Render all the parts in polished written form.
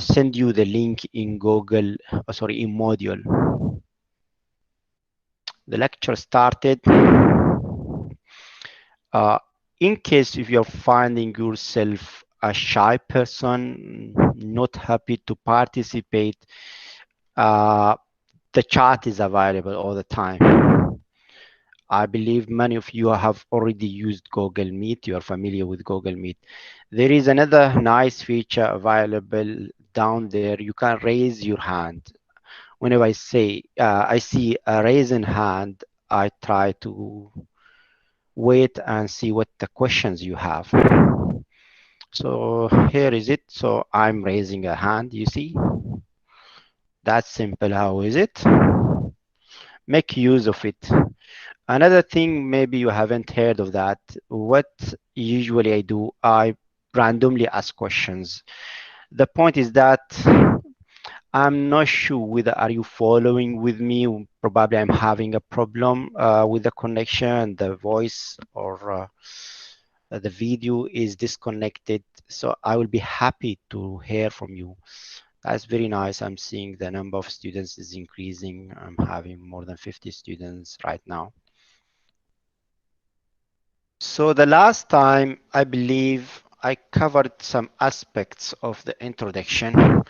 send you the link in Google, sorry, in module. The lecture started. In case if you're finding yourself a shy person, not happy to participate, the chat is available all the time. I believe many of you have already used Google Meet. You are familiar with Google Meet. There is another nice feature available down there. You can raise your hand. Whenever I say I see a raising hand, I try to wait and see what the questions you have. So here is it. So I'm raising a hand, you see. That's simple. How is it? Make use of it. Another thing, maybe you haven't heard of that. What usually I do, I randomly ask questions. The point is that I'm not sure whether are you following with me. Probably I'm having a problem with the connection, the voice or the video is disconnected. So I will be happy to hear from you. That's very nice. I'm seeing the number of students is increasing. I'm having more than 50 students right now. So the last time, I believe I covered some aspects of the introduction.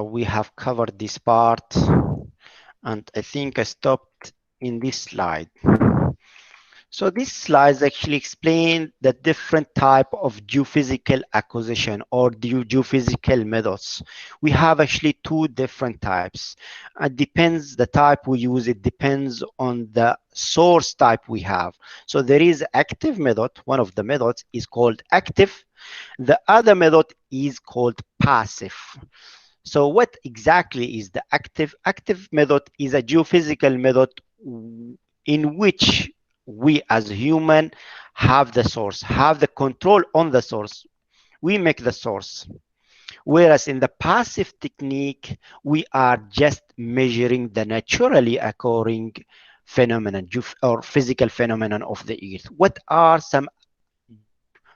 We have covered this part, and I think I stopped in this slide. So these slides actually explain the different type of geophysical acquisition or geophysical methods. We have actually two different types. It depends the type we use. It depends on the source type we have. So there is active method. One of the methods is called active. The other method is called passive. So what exactly is the active? Active method is a geophysical method in which we as human have the source, have the control on the source. We make the source. Whereas in the passive technique, we are just measuring the naturally occurring phenomenon or physical phenomenon of the earth. What are some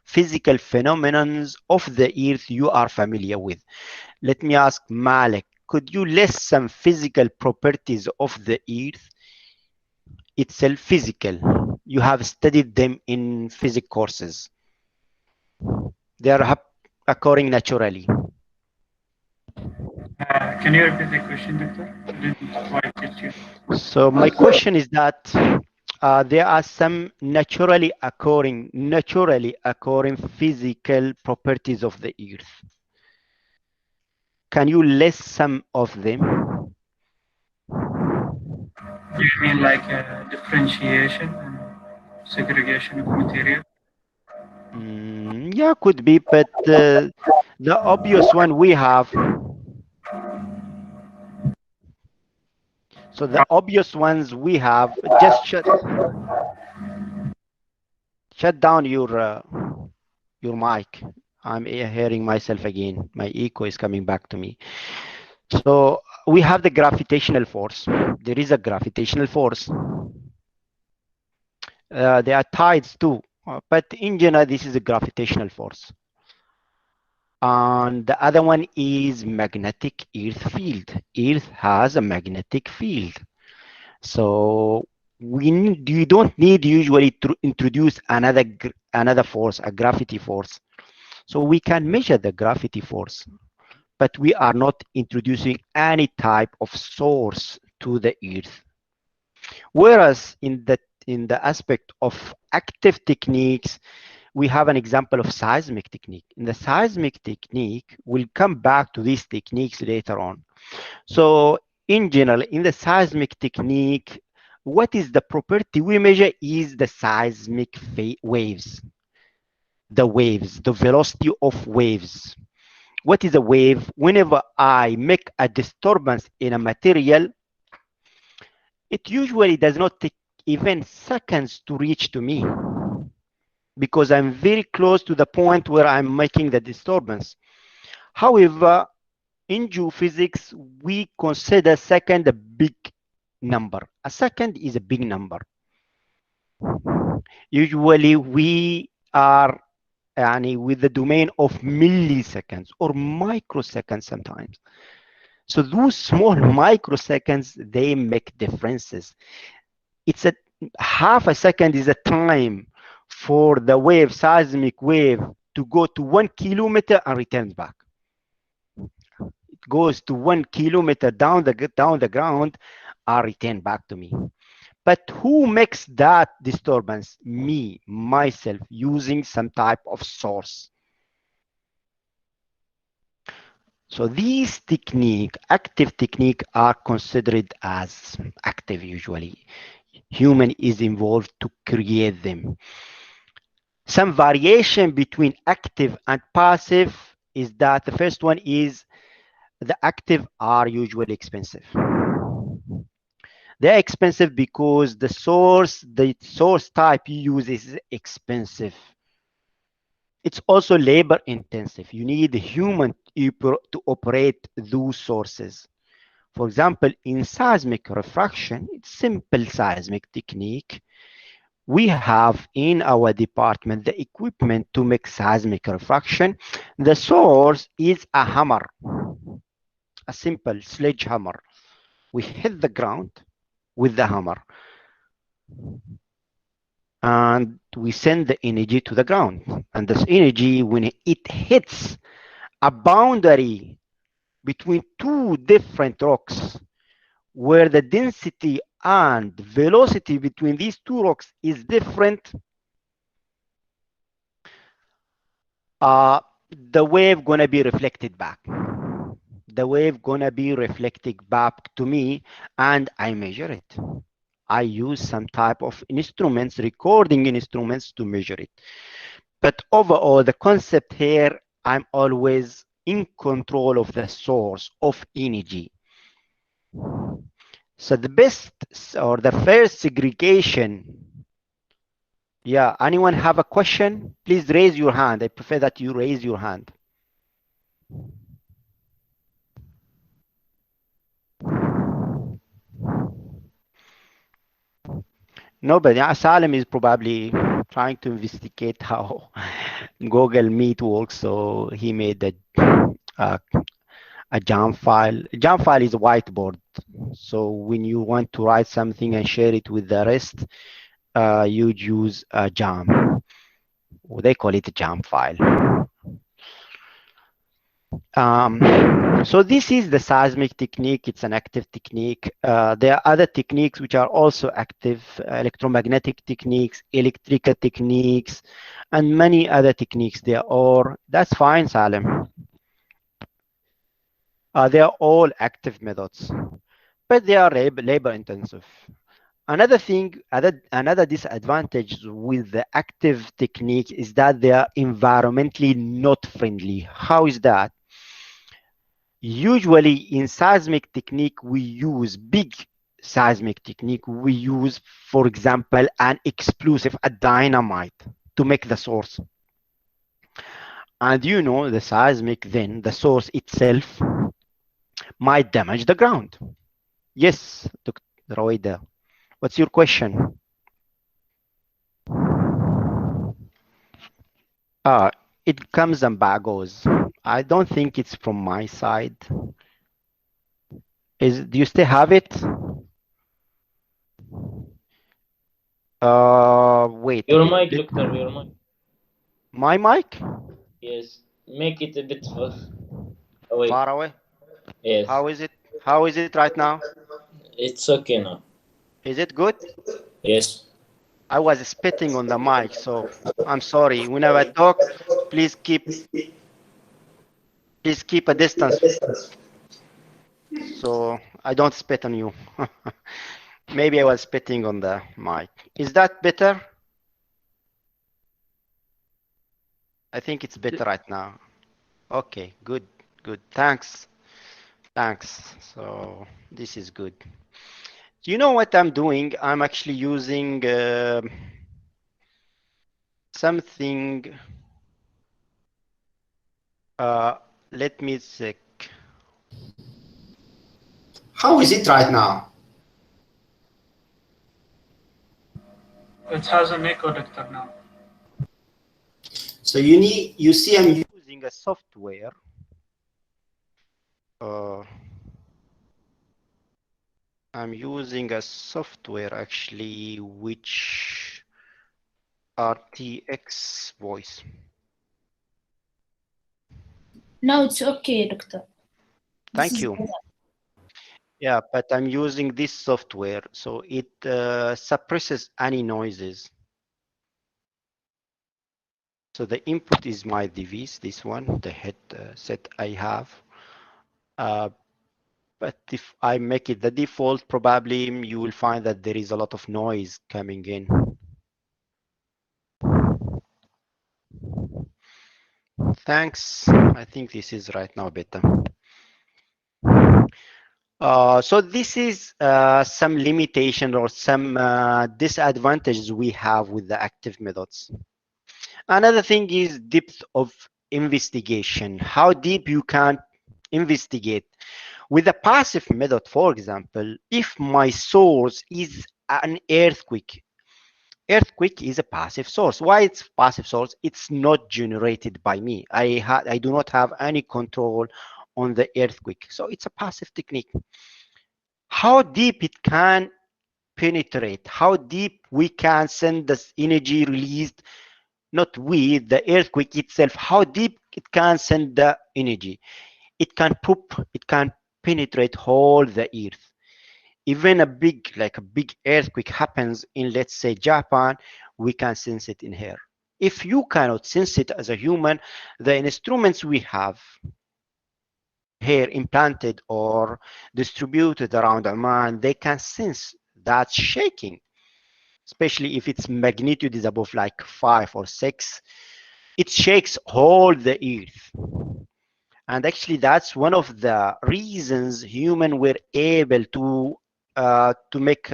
physical phenomena of the earth you are familiar with? Let me ask Malik, could you list some physical properties of the earth itself? Physical. You have studied them in physics courses. They are occurring naturally. Can you repeat the question, Doctor? I didn't quite get you. So my question is that there are some naturally occurring physical properties of the earth. Can you list some of them? Do you mean like differentiation and segregation of material? Yeah, could be, but the obvious one we have. So the obvious ones we have, just shut down your mic. I'm hearing myself again. My echo is coming back to me. So we have the gravitational force. There is a gravitational force. There are tides too, but in general, this is a gravitational force. And the other one is magnetic earth field. Earth has a magnetic field. So you don't need usually to introduce another force, a gravity force. So we can measure the gravity force, but we are not introducing any type of source to the earth. Whereas in the aspect of active techniques, we have an example of seismic technique. In the seismic technique, we'll come back to these techniques later on. So in general, in the seismic technique, what is the property we measure is the seismic waves. The velocity of waves. What is a wave? Whenever I make a disturbance in a material, it usually does not take even seconds to reach to me because I'm very close to the point where I'm making the disturbance. However, in geophysics, we consider second a big number. A second is a big number. Usually we are with the domain of milliseconds or microseconds sometimes. So those small microseconds, they make differences. It's a half a second is a time for the wave, seismic wave, to go to 1 kilometer and return back. It goes to 1 kilometer down the ground and return back to me. But who makes that disturbance? Me, myself, using some type of source. So these technique, active technique, are considered as active usually. Human is involved to create them. Some variation between active and passive is that the first one is the active are usually expensive. They're expensive because the source type you use is expensive. It's also labor intensive. You need a human to operate those sources. For example, in seismic refraction, it's simple seismic technique. We have in our department the equipment to make seismic refraction. The source is a hammer, a simple sledgehammer. We hit the ground with the hammer and we send the energy to the ground. And this energy, when it hits a boundary between two different rocks, where the density and velocity between these two rocks is different, the wave gonna be reflected back. The wave gonna be reflected back to me, and I measure it. I use some type of instruments, recording instruments, to measure it. But overall, the concept here, I'm always in control of the source of energy. So the best or the first segregation. Yeah, anyone have a question? Please raise your hand. I prefer that you raise your hand. Nobody. Salim is probably trying to investigate how Google Meet works, so he made a, a jam file. A jam file is a whiteboard. So when you want to write something and share it with the rest, you use a jam. They call it a jam file. So this is the seismic technique. It's an active technique. There are other techniques which are also active, electromagnetic techniques, electrical techniques, and many other techniques there. Or that's fine, Salim. They are all active methods, but they are labor intensive. Another thing, another disadvantage with the active technique is that they are environmentally not friendly. How is that? Usually in seismic technique, we use big seismic technique. We use, for example, an explosive, a dynamite, to make the source. And you know, the seismic, then the source itself might damage the ground. Yes, Dr. Roida, what's your question? It comes and back goes. I don't think it's from my side. Do you still have it? Wait. Your mic, Doctor, your mic. My mic? Yes. Make it a bit away. Far away? Yes. How is it? How is it right now? It's okay now. Is it good? Yes. I was spitting on the mic, so I'm sorry. Whenever I talk, please keep a distance so I don't spit on you. Maybe I was spitting on the mic. Is that better? I think it's better right now. Okay, good, good. Thanks. Thanks. So this is good. Do you know what I'm doing? I'm actually using something. Let me check. How is it right now? It has an echo detector now. So you see I'm using a software. I'm using a software actually, which RTX voice. Now it's okay, doctor. Thank you. Yeah, but I'm using this software, so it suppresses any noises. So the input is my device, this one, the headset I have. But if I make it the default, probably you will find that there is a lot of noise coming in. Thanks. I think this is right now better. So this is some limitation or some disadvantages we have with the active methods. Another thing is depth of investigation, how deep you can investigate. With a passive method, for example, if my source is an earthquake is a passive source. Why it's passive source? It's not generated by me. I do not have any control on the earthquake, so it's a passive technique. How deep it can penetrate, how deep we can send this energy released, not we, the earthquake itself, how deep it can send the energy. It can penetrate all the earth. Even like a big earthquake happens in, let's say, Japan, we can sense it in here. If you cannot sense it as a human, the instruments we have here implanted or distributed around Oman, they can sense that shaking, especially if its magnitude is above like 5 or 6. It shakes all the earth. And actually, that's one of the reasons humans were able to make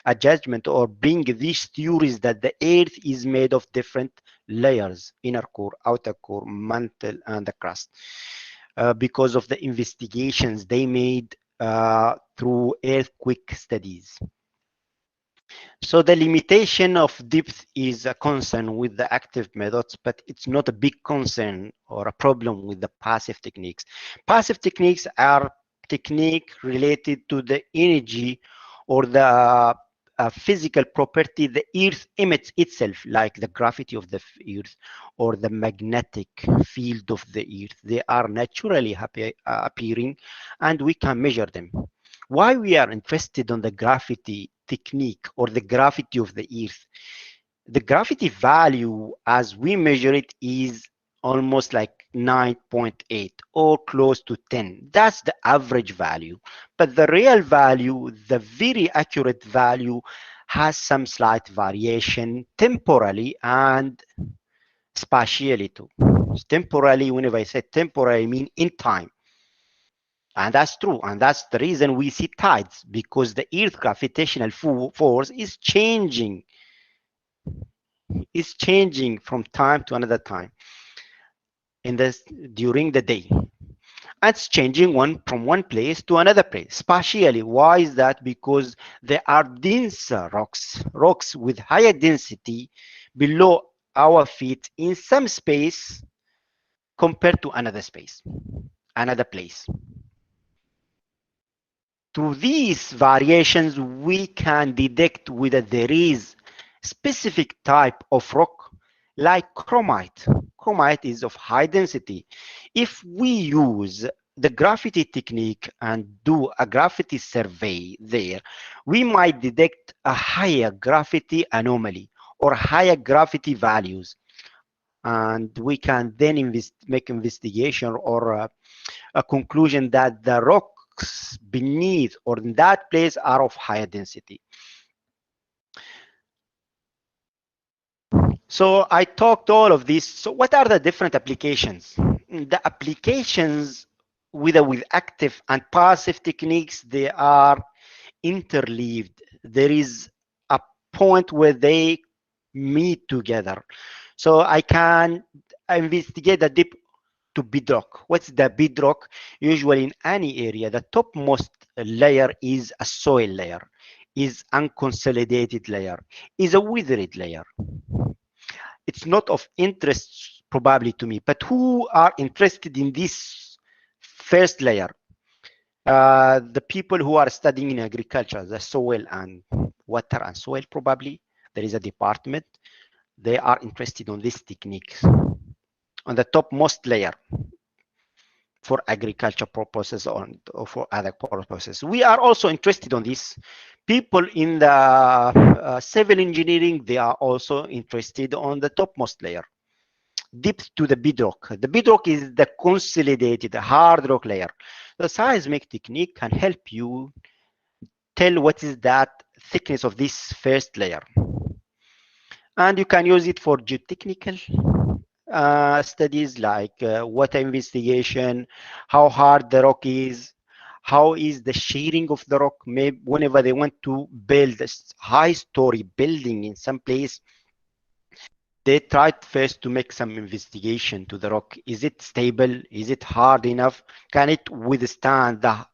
a judgment or bring these theories that the earth is made of different layers: inner core, outer core, mantle, and the crust, because of the investigations they made through earthquake studies. So the limitation of depth is a concern with the active methods, but it's not a big concern or a problem with the passive techniques. Passive techniques are technique related to the energy or the physical property the earth emits itself, like the gravity of the earth or the magnetic field of the earth. They are naturally appearing, and we can measure them. Why we are interested on the gravity technique or the gravity of the earth? The gravity value as we measure it is almost like 9.8 or close to 10. That's the average value. But the real value, the very accurate value, has some slight variation temporally and spatially too. Temporally, whenever I say temporally, I mean in time. And that's true. And that's the reason we see tides, because the Earth's gravitational force is changing. It's changing from time to another time during the day. It's changing from one place to another place spatially. Why is that? Because there are denser rocks with higher density below our feet in some space compared to another place. Through these variations, we can detect whether there is specific type of rock like chromite. Chromite is of high density. If we use the gravity technique and do a gravity survey there, we might detect a higher gravity anomaly or higher gravity values. And we can then make investigation or a conclusion that the rocks beneath or in that place are of higher density. So I talked all of this. So what are the different applications? The applications with active and passive techniques, they are interleaved. There is a point where they meet together. So I can investigate the deep to bedrock. What's the bedrock? Usually in any area, the topmost layer is a soil layer. is unconsolidated layer, is a withered layer. It's not of interest probably to me, but who are interested in this first layer? The people who are studying in agriculture, the soil and water and soil, probably there is a department. They are interested on this technique on the topmost layer for agriculture purposes or for other purposes. We are also interested on this. People in the civil engineering, they are also interested on the topmost layer, deep to the bedrock. The bedrock is the consolidated hard rock layer. The seismic technique can help you tell what is that thickness of this first layer. And you can use it for geotechnical studies like water investigation, how hard the rock is, how is the shearing of the rock. Maybe whenever they want to build a high story building in some place, they tried first to make some investigation to the rock. Is it stable? Is it hard enough? Can it withstand the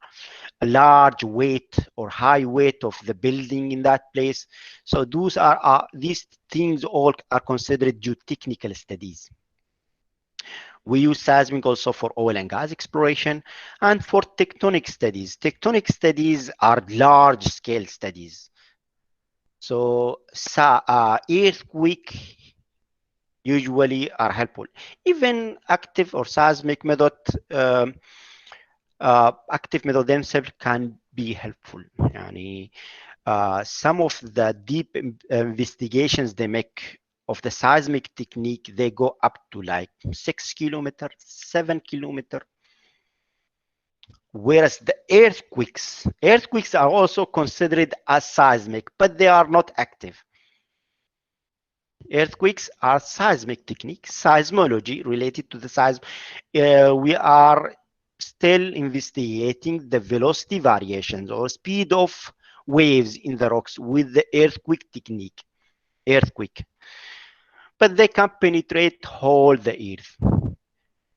large weight or high weight of the building in that place? So these things all are considered geotechnical studies. We use seismic also for oil and gas exploration and for tectonic studies. Tectonic studies are large scale studies. So earthquake usually are helpful. Even active or seismic method, active method themselves can be helpful. Some of the deep investigations they make of the seismic technique, they go up to like 6 kilometers, 7 kilometers. Whereas the earthquakes are also considered as seismic, but they are not active. Earthquakes are seismic technique, seismology related to the seism. We are still investigating the velocity variations or speed of waves in the rocks with the earthquake technique. But they can penetrate whole the earth.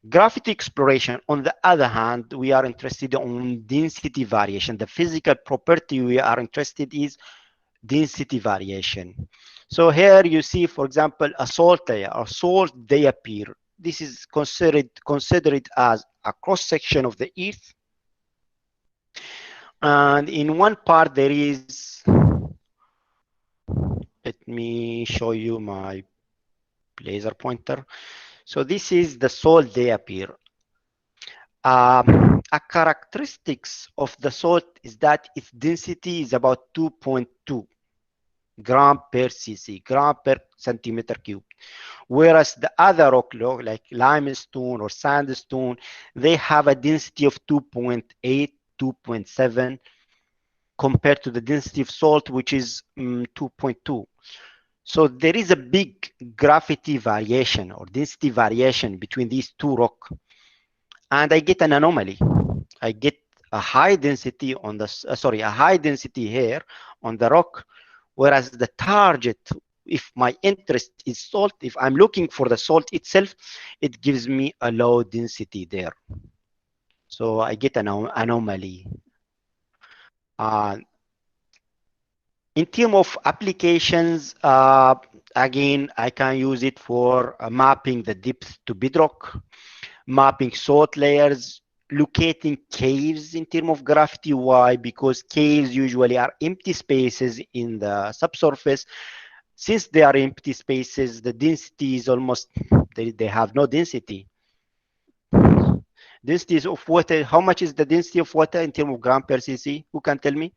Gravity exploration, on the other hand, we are interested on density variation. The physical property we are interested is density variation. So here you see, for example, a salt layer or salt they appear. This is considered as a cross section of the earth. And in one part there is, let me show you my laser pointer. So this is the salt they appear. A characteristics of the salt is that its density is about 2.2 gram per cc, gram per centimeter cube. Whereas the other rock like limestone or sandstone, they have a density of 2.8, 2.7 compared to the density of salt, which is 2.2. So there is a big gravity variation or density variation between these two rocks. And I get an anomaly. I get a high density on the, a high density here on the rock, whereas the target, if my interest is salt, if I'm looking for the salt itself, it gives me a low density there. So I get an anomaly. In terms of applications, again, I can use it for mapping the depth to bedrock, mapping salt layers, locating caves in terms of gravity. Why? Because caves usually are empty spaces in the subsurface. Since they are empty spaces, the density is almost, they have no density. Densities of water, how much is the density of water in terms of gram per cc? Who can tell me?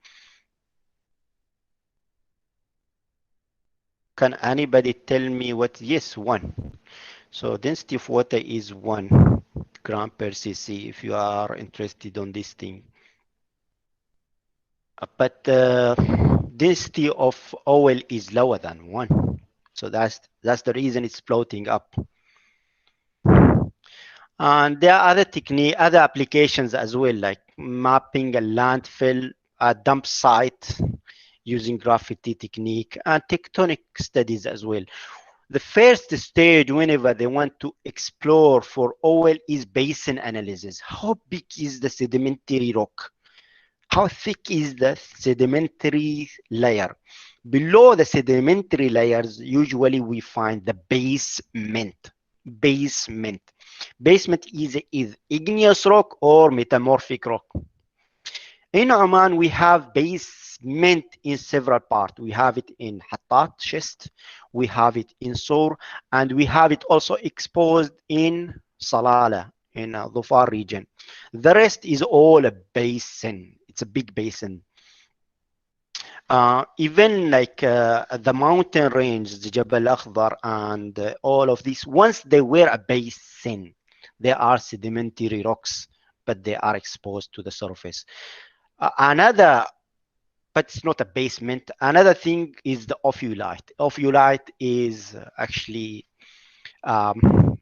Can anybody tell me what? Yes, 1. So density of water is 1 gram per cc if you are interested on this thing. But density of oil is lower than 1. So that's the reason it's floating up. And there are other applications as well, like mapping a landfill, a dump site using gravity technique, and tectonic studies as well. The first stage whenever they want to explore for oil is basin analysis. How big is the sedimentary rock? How thick is the sedimentary layer? Below the sedimentary layers, usually we find the basement. Basement. Basement is igneous rock or metamorphic rock. In Oman, we have basement in several parts. We have it in Hattat schist, we have it in Sur, and we have it also exposed in Salala, in Dhofar region. The rest is all a basin. It's a big basin. Even like the mountain range, the Jabal Akhdar, and all of these, once they were a basin, they are sedimentary rocks, but they are exposed to the surface. Another, but it's not a basement. Another thing is the ophiolite. Ophiolite is actually an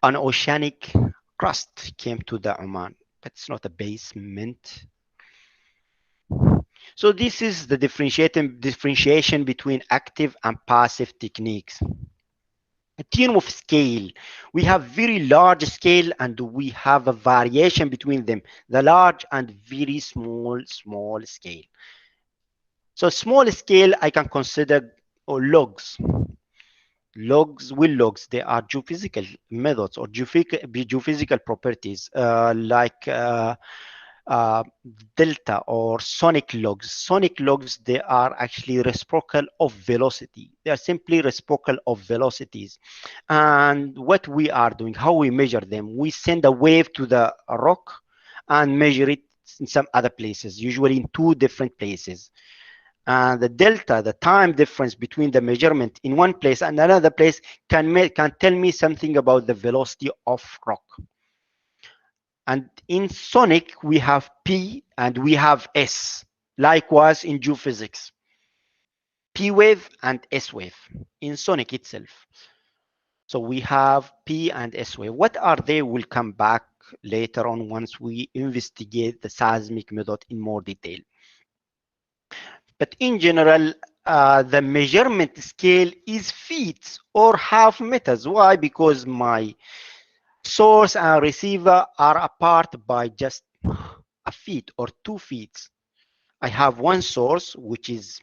oceanic crust came to the Oman, but it's not a basement. So this is the differentiation between active and passive techniques. A term of scale, we have very large scale and we have a variation between them, the large and very small scale. So small scale, I can consider logs. Will logs, they are geophysical methods or geophysical properties like delta or sonic logs. Sonic logs, they are actually reciprocal of velocity. They are simply reciprocal of velocities. And what we are doing, how we measure them, we send a wave to the rock and measure it in some other places, usually in two different places. And the delta, the time difference between the measurement in one place and another place can tell me something about the velocity of rock. And in sonic, we have P and we have S. Likewise in geophysics, P wave and S wave in sonic itself. So we have P and S wave. What are they? We'll come back later on once we investigate the seismic method in more detail. But in general, the measurement scale is feet or half meters. Why? Because my source and receiver are apart by just a feet or 2 feet. I have one source which is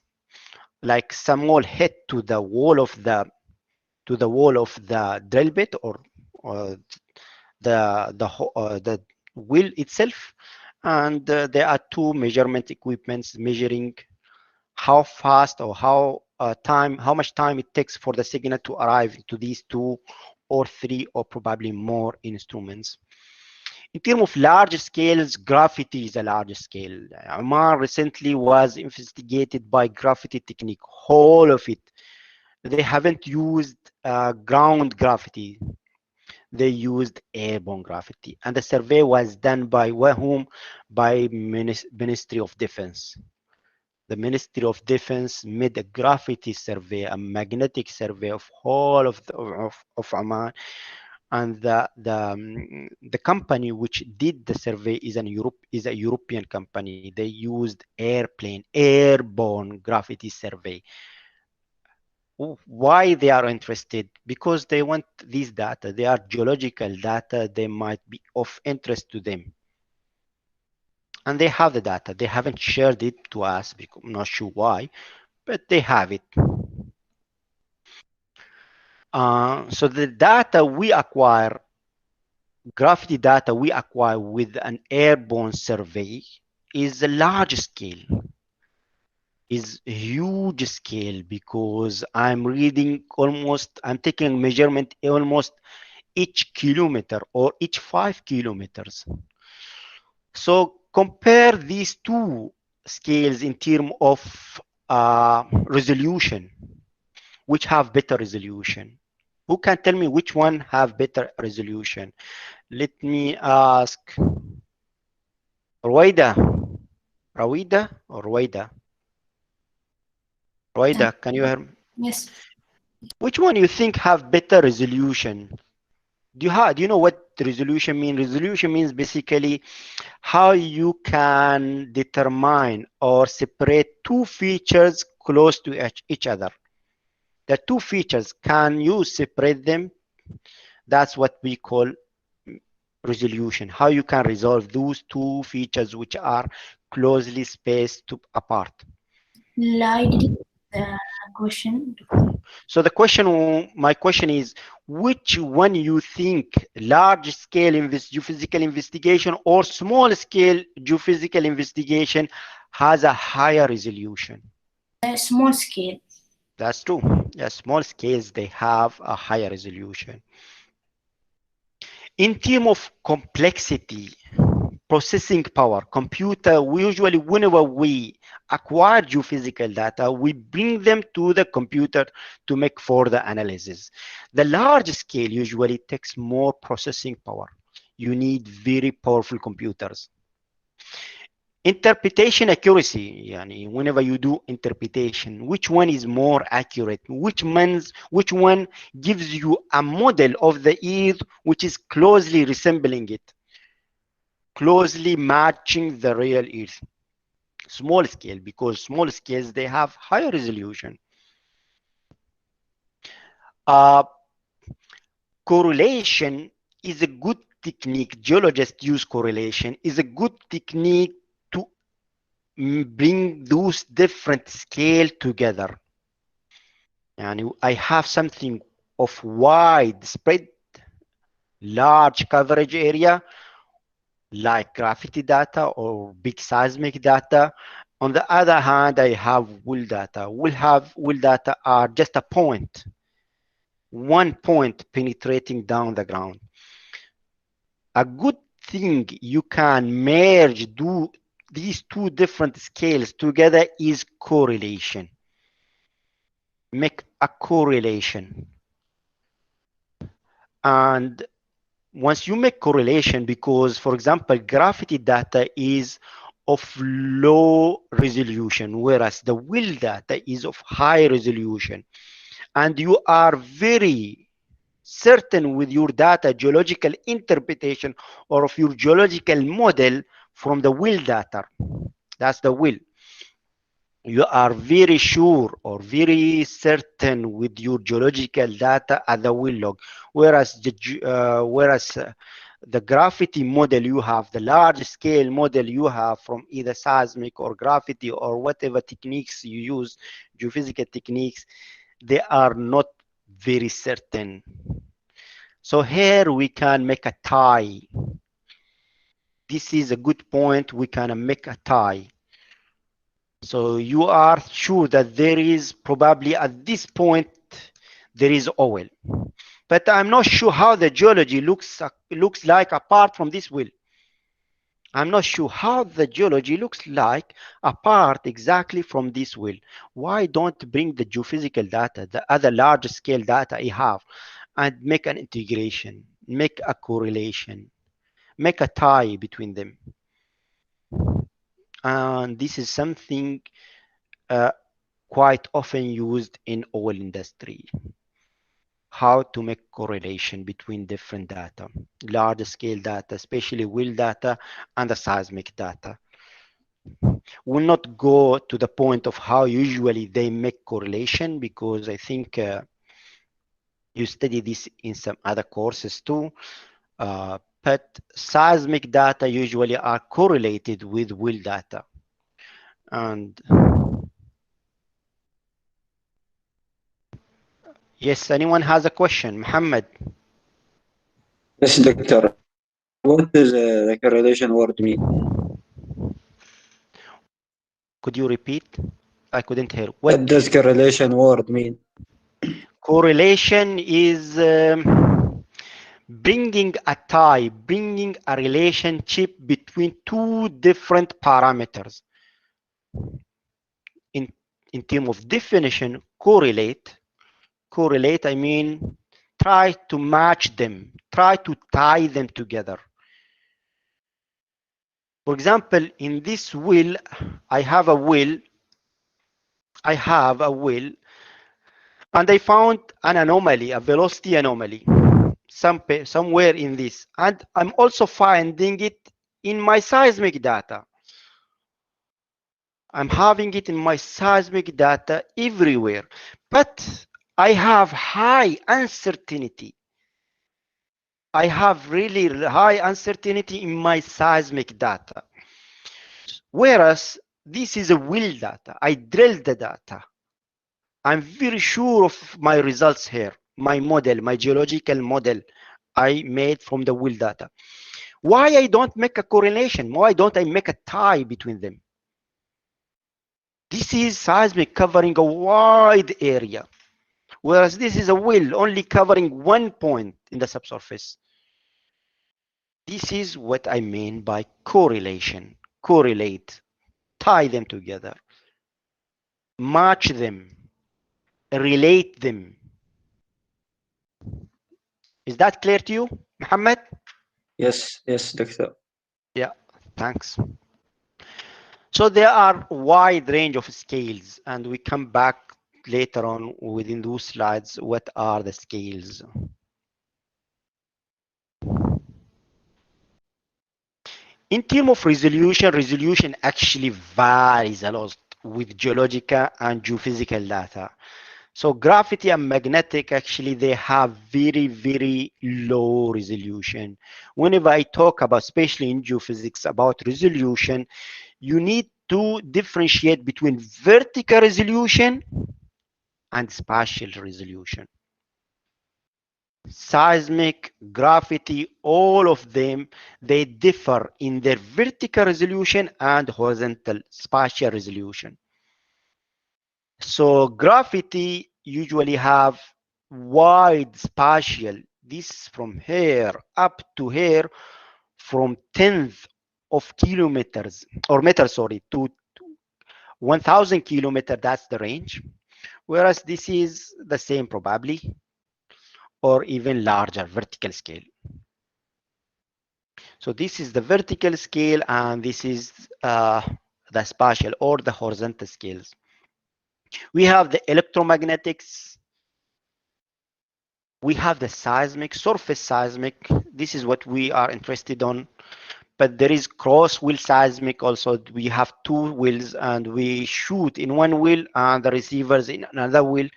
like small head to the wall of the drill bit or the wheel itself, and there are two measurement equipments measuring how fast or how much time it takes for the signal to arrive to these 2 or 3 or probably more instruments. In terms of large scales, graphite is a large scale. Oman recently was investigated by graphite technique, whole of it. They haven't used ground graphite. They used airborne graphite. And the survey was done by whom? By Ministry of Defense. The Ministry of Defense made a graphite survey, a magnetic survey of whole of Oman, and the company which did the survey is a European company. They used airborne graphite survey. Why they are interested? Because they want these data. They are geological data. They might be of interest to them. And they have the data. They haven't shared it to us because I'm not sure why, but they have it. So the data we acquire, graphite data we acquire with an airborne survey is a large scale, is huge scale, because I'm taking measurement almost each kilometer or each 5 kilometers. So compare these two scales in terms of resolution, which have better resolution. Who can tell me which one have better resolution? Let me ask Ruwaida. Ruwaida, can you hear me? Yes. Which one you think have better resolution? Do you know what resolution means? Resolution means basically how you can determine or separate two features close to each other. The two features, can you separate them? That's what we call resolution, how you can resolve those two features which are closely spaced apart. I didn't the question, Doctor. So my question is, which one you think, large scale geophysical investigation or small scale geophysical investigation, has a higher resolution? Small scale. That's true. Yeah, small scales, they have a higher resolution. In terms of complexity, processing power, computer, we usually, whenever we acquire geophysical data, we bring them to the computer to make further analysis. The large scale usually takes more processing power. You need very powerful computers. Interpretation accuracy, yani whenever you do interpretation, which one is more accurate? Which one gives you a model of the earth which is closely resembling it, closely matching the real earth? Small scale, because small scales, they have higher resolution. Uh, Correlation is a good technique. Geologists use correlation, is a good technique to bring those different scale together. And I have something of widespread, large coverage area, like gravity data or big seismic data. On the other hand, I have well data. Well data are just a point, one point penetrating down the ground. A good thing you can merge these two different scales together is correlation. Make a correlation. And once you make correlation, because for example, gravity data is of low resolution, whereas the well data is of high resolution, and you are very certain with your data geological interpretation or of your geological model from the well data. That's the well. You are very sure or very certain with your geological data at the well log, whereas the gravity model you have, the large scale model you have from either seismic or gravity or whatever techniques you use, geophysical techniques, they are not very certain. So here we can make a tie. This is a good point. We can make a tie. So you are sure that there is probably at this point there is oil, but I'm not sure how the geology looks like apart from this well. I'm not sure how the geology looks like apart exactly from this well. Why don't bring the geophysical data, the other large scale data I have, and make an integration, make a correlation, make a tie between them? And this is something quite often used in oil industry. How to make correlation between different data, large scale data, especially well data and the seismic data. We'll not go to the point of how usually they make correlation, because I think you study this in some other courses too. But seismic data usually are correlated with well data. And yes, anyone has a question? Muhammad, Yes, doctor. What does the correlation word mean? could you repeat? I couldn't hear. What does correlation word mean? Correlation is bringing a tie, bringing a relationship between two different parameters. In terms of definition, correlate, I mean try to match them, try to tie them together. For example, in this well, I have a well, and I found an anomaly, a velocity anomaly, somewhere in this. And I'm also finding it in my seismic data. I'm having it in my seismic data everywhere. But I have high uncertainty I have really high uncertainty in my seismic data. Whereas this is a well data. I drilled the data. I'm very sure of my results here. My model, my geological model I made from the well data. Why I don't make a correlation? Why don't I make a tie between them? This is seismic covering a wide area, whereas this is a well only covering one point in the subsurface. This is what I mean by correlation. Correlate, tie them together, match them, relate them. Is that clear to you, Muhammad? Yes, yes, doctor. Yeah, thanks. So there are a wide range of scales, and we come back later on within those slides. What are the scales? In terms of resolution, resolution actually varies a lot with geological and geophysical data. So gravity and magnetic, actually, they have very, very low resolution. Whenever I talk about, especially in geophysics, about resolution, you need to differentiate between vertical resolution and spatial resolution. Seismic, gravity, all of them, they differ in their vertical resolution and horizontal spatial resolution. So gravity usually have wide spatial, this from here up to here, from tenth of kilometers or meters, sorry, to 1000 kilometers, that's the range. Whereas this is the same probably, or even larger vertical scale. So this is the vertical scale, and this is the spatial or the horizontal scales. We have the electromagnetics. We have the seismic, surface seismic. This is what we are interested on. But there is cross wheel seismic also. We have two wheels, and we shoot in one wheel and the receivers in another wheel.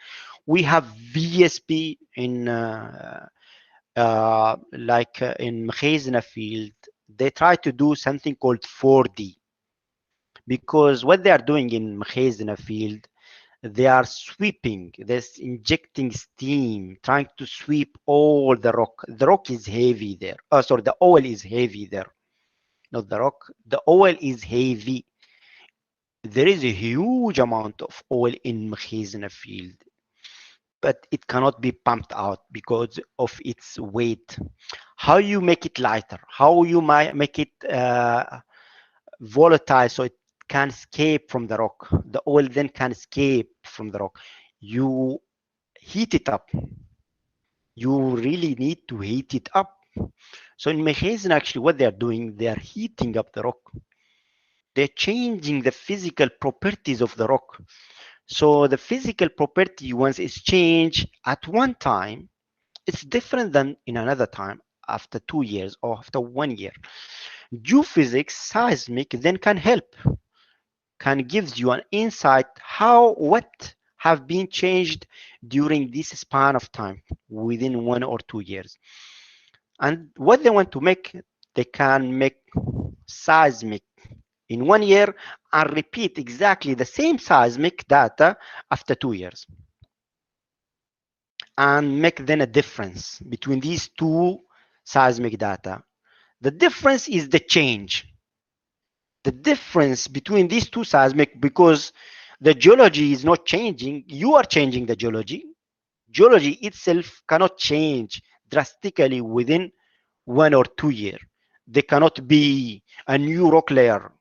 We have VSP in in Mkhezna field. They try to do something called 4D, because what they are doing in Mkhezna field, they are sweeping, they're injecting steam, trying to sweep all the rock. The rock is heavy there. Oh, sorry, the oil is heavy there. Not the rock, the oil is heavy. There is a huge amount of oil in Mkhezna field, but it cannot be pumped out because of its weight. How you make it lighter? How you might make it volatile so it can escape from the rock? The oil then can escape from the rock. You heat it up. You really need to heat it up. So in Mkhezna, actually, what they are doing, they are heating up the rock. They're changing the physical properties of the rock. So the physical property, once it's changed at one time, it's different than in another time, after 2 years or after 1 year. Geophysics, seismic, then can help, can gives you an insight what have been changed during this span of time within 1 or 2 years. And what they want to make, they can make seismic in 1 year and repeat exactly the same seismic data after 2 years, and make then a difference between these two seismic data. The difference is the change. The difference between these two seismic, because the geology is not changing, you are changing the geology. Geology itself cannot change drastically within 1 or 2 years. There cannot be a new rock layer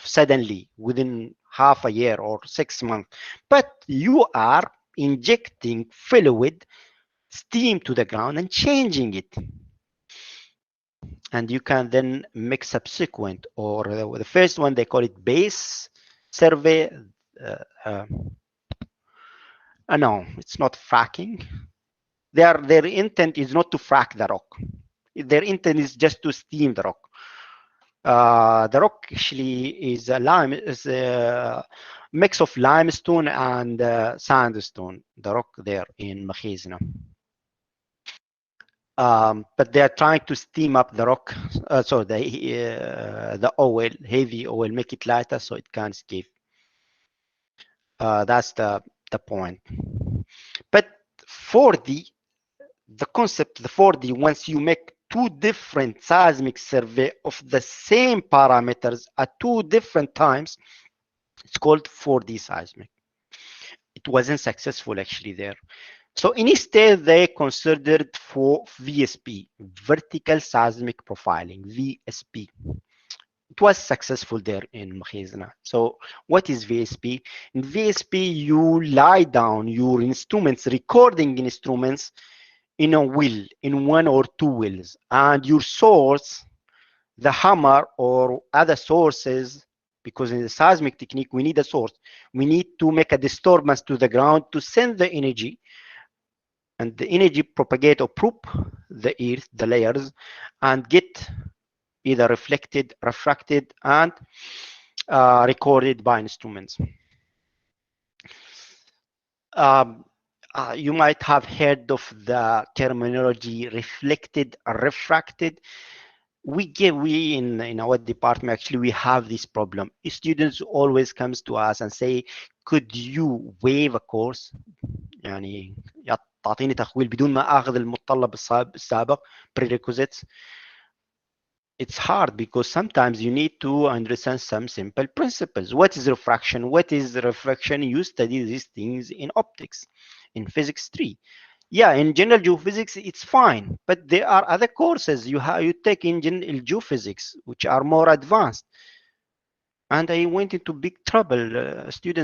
suddenly within half a year or 6 months. But you are injecting fluid, steam to the ground and changing it. And you can then make subsequent, or the first one, they call it base survey. No, it's not fracking. Their intent is not to frack the rock. Their intent is just to steam the rock. The rock actually is a mix of limestone and sandstone, the rock there in Mkhezna. but they are trying to steam up the rock, so the oil, heavy oil, make it lighter so it can escape. That's the point. But 4D, the concept, the 4D, once you make two different seismic survey of the same parameters at two different times, it's called 4D seismic. It wasn't successful actually there. So instead, they considered for VSP, vertical seismic profiling, VSP. It was successful there in Makhizna. So what is VSP? In VSP, you lie down your instruments, recording instruments in a wheel, in one or two wheels, and your source, the hammer or other sources, because in the seismic technique, we need a source. We need to make a disturbance to the ground to send the energy, and the energy propagate or probe the earth, the layers, and get either reflected, refracted, and recorded by instruments. Um, you might have heard of the terminology reflected, refracted. We in our department, actually, we have this problem. Students always comes to us and say, could you waive a course؟ يعني تعطيني تخويل بدون ما اخذ المتطلب السابق prerequisites. It's hard because sometimes you need to understand some simple principles. What is refraction? What is refraction? You study these things in optics, in physics 3. Yeah, in general geophysics, it's fine, but there are other courses you take in general geophysics, which are more advanced. And I went into big trouble.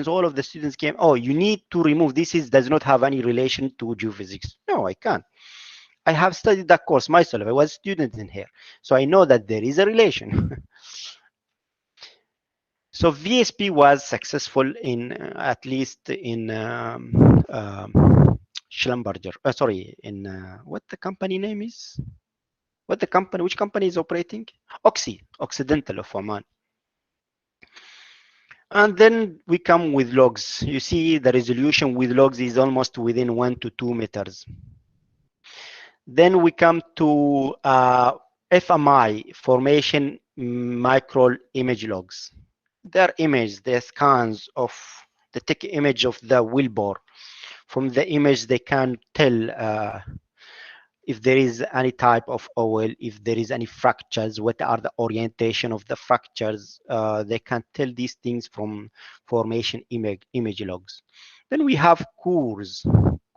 All of the students came, oh, you need to remove this, does not have any relation to geophysics. No, I can't. I have studied that course myself. I was a student in here. So I know that there is a relation. So VSP was successful in at least in Schlumberger. Sorry, in what the company name is? Which company is operating? Occidental of Oman. And then we come with logs. You see the resolution with logs is almost within 1 to 2 meters. Then we come to FMI, formation micro image logs. Their image, their scans of the take image of the wheelbore. From the image, they can tell if there is any type of oil, if there is any fractures, what are the orientation of the fractures. They can tell these things from formation image logs. Then we have cores.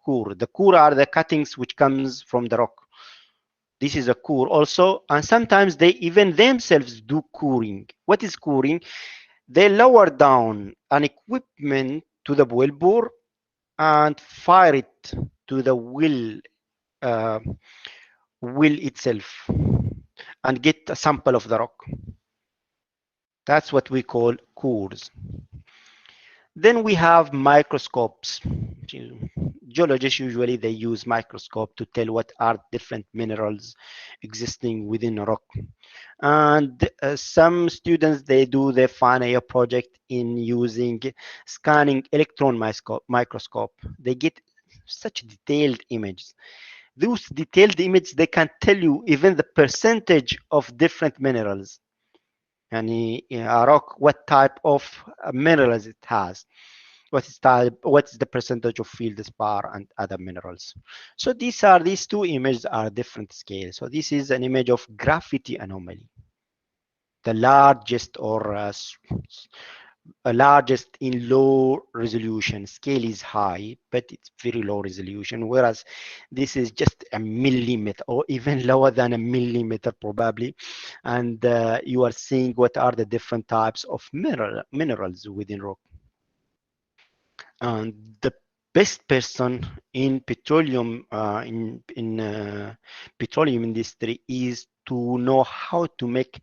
The core are the cuttings which comes from the rock. This is a core also, and sometimes they even themselves do coring. What is coring? They lower down an equipment to the wellbore and fire it to the well itself and get a sample of the rock. That's what we call cores. Then we have microscopes. Geologists usually they use microscope to tell what are different minerals existing within a rock. And some students they do their final year project in using scanning electron microscope. They get such detailed images. Those detailed images they can tell you even the percentage of different minerals. And a rock, what type of minerals it has, what is the percentage of feldspar and other minerals. So these two images are different scales. So this is an image of graffiti anomaly, the largest or largest in low resolution. Scale is high, but it's very low resolution, whereas this is just a millimeter or even lower than a millimeter probably. And you are seeing what are the different types of minerals within rock. And the best person in petroleum petroleum industry is to know how to make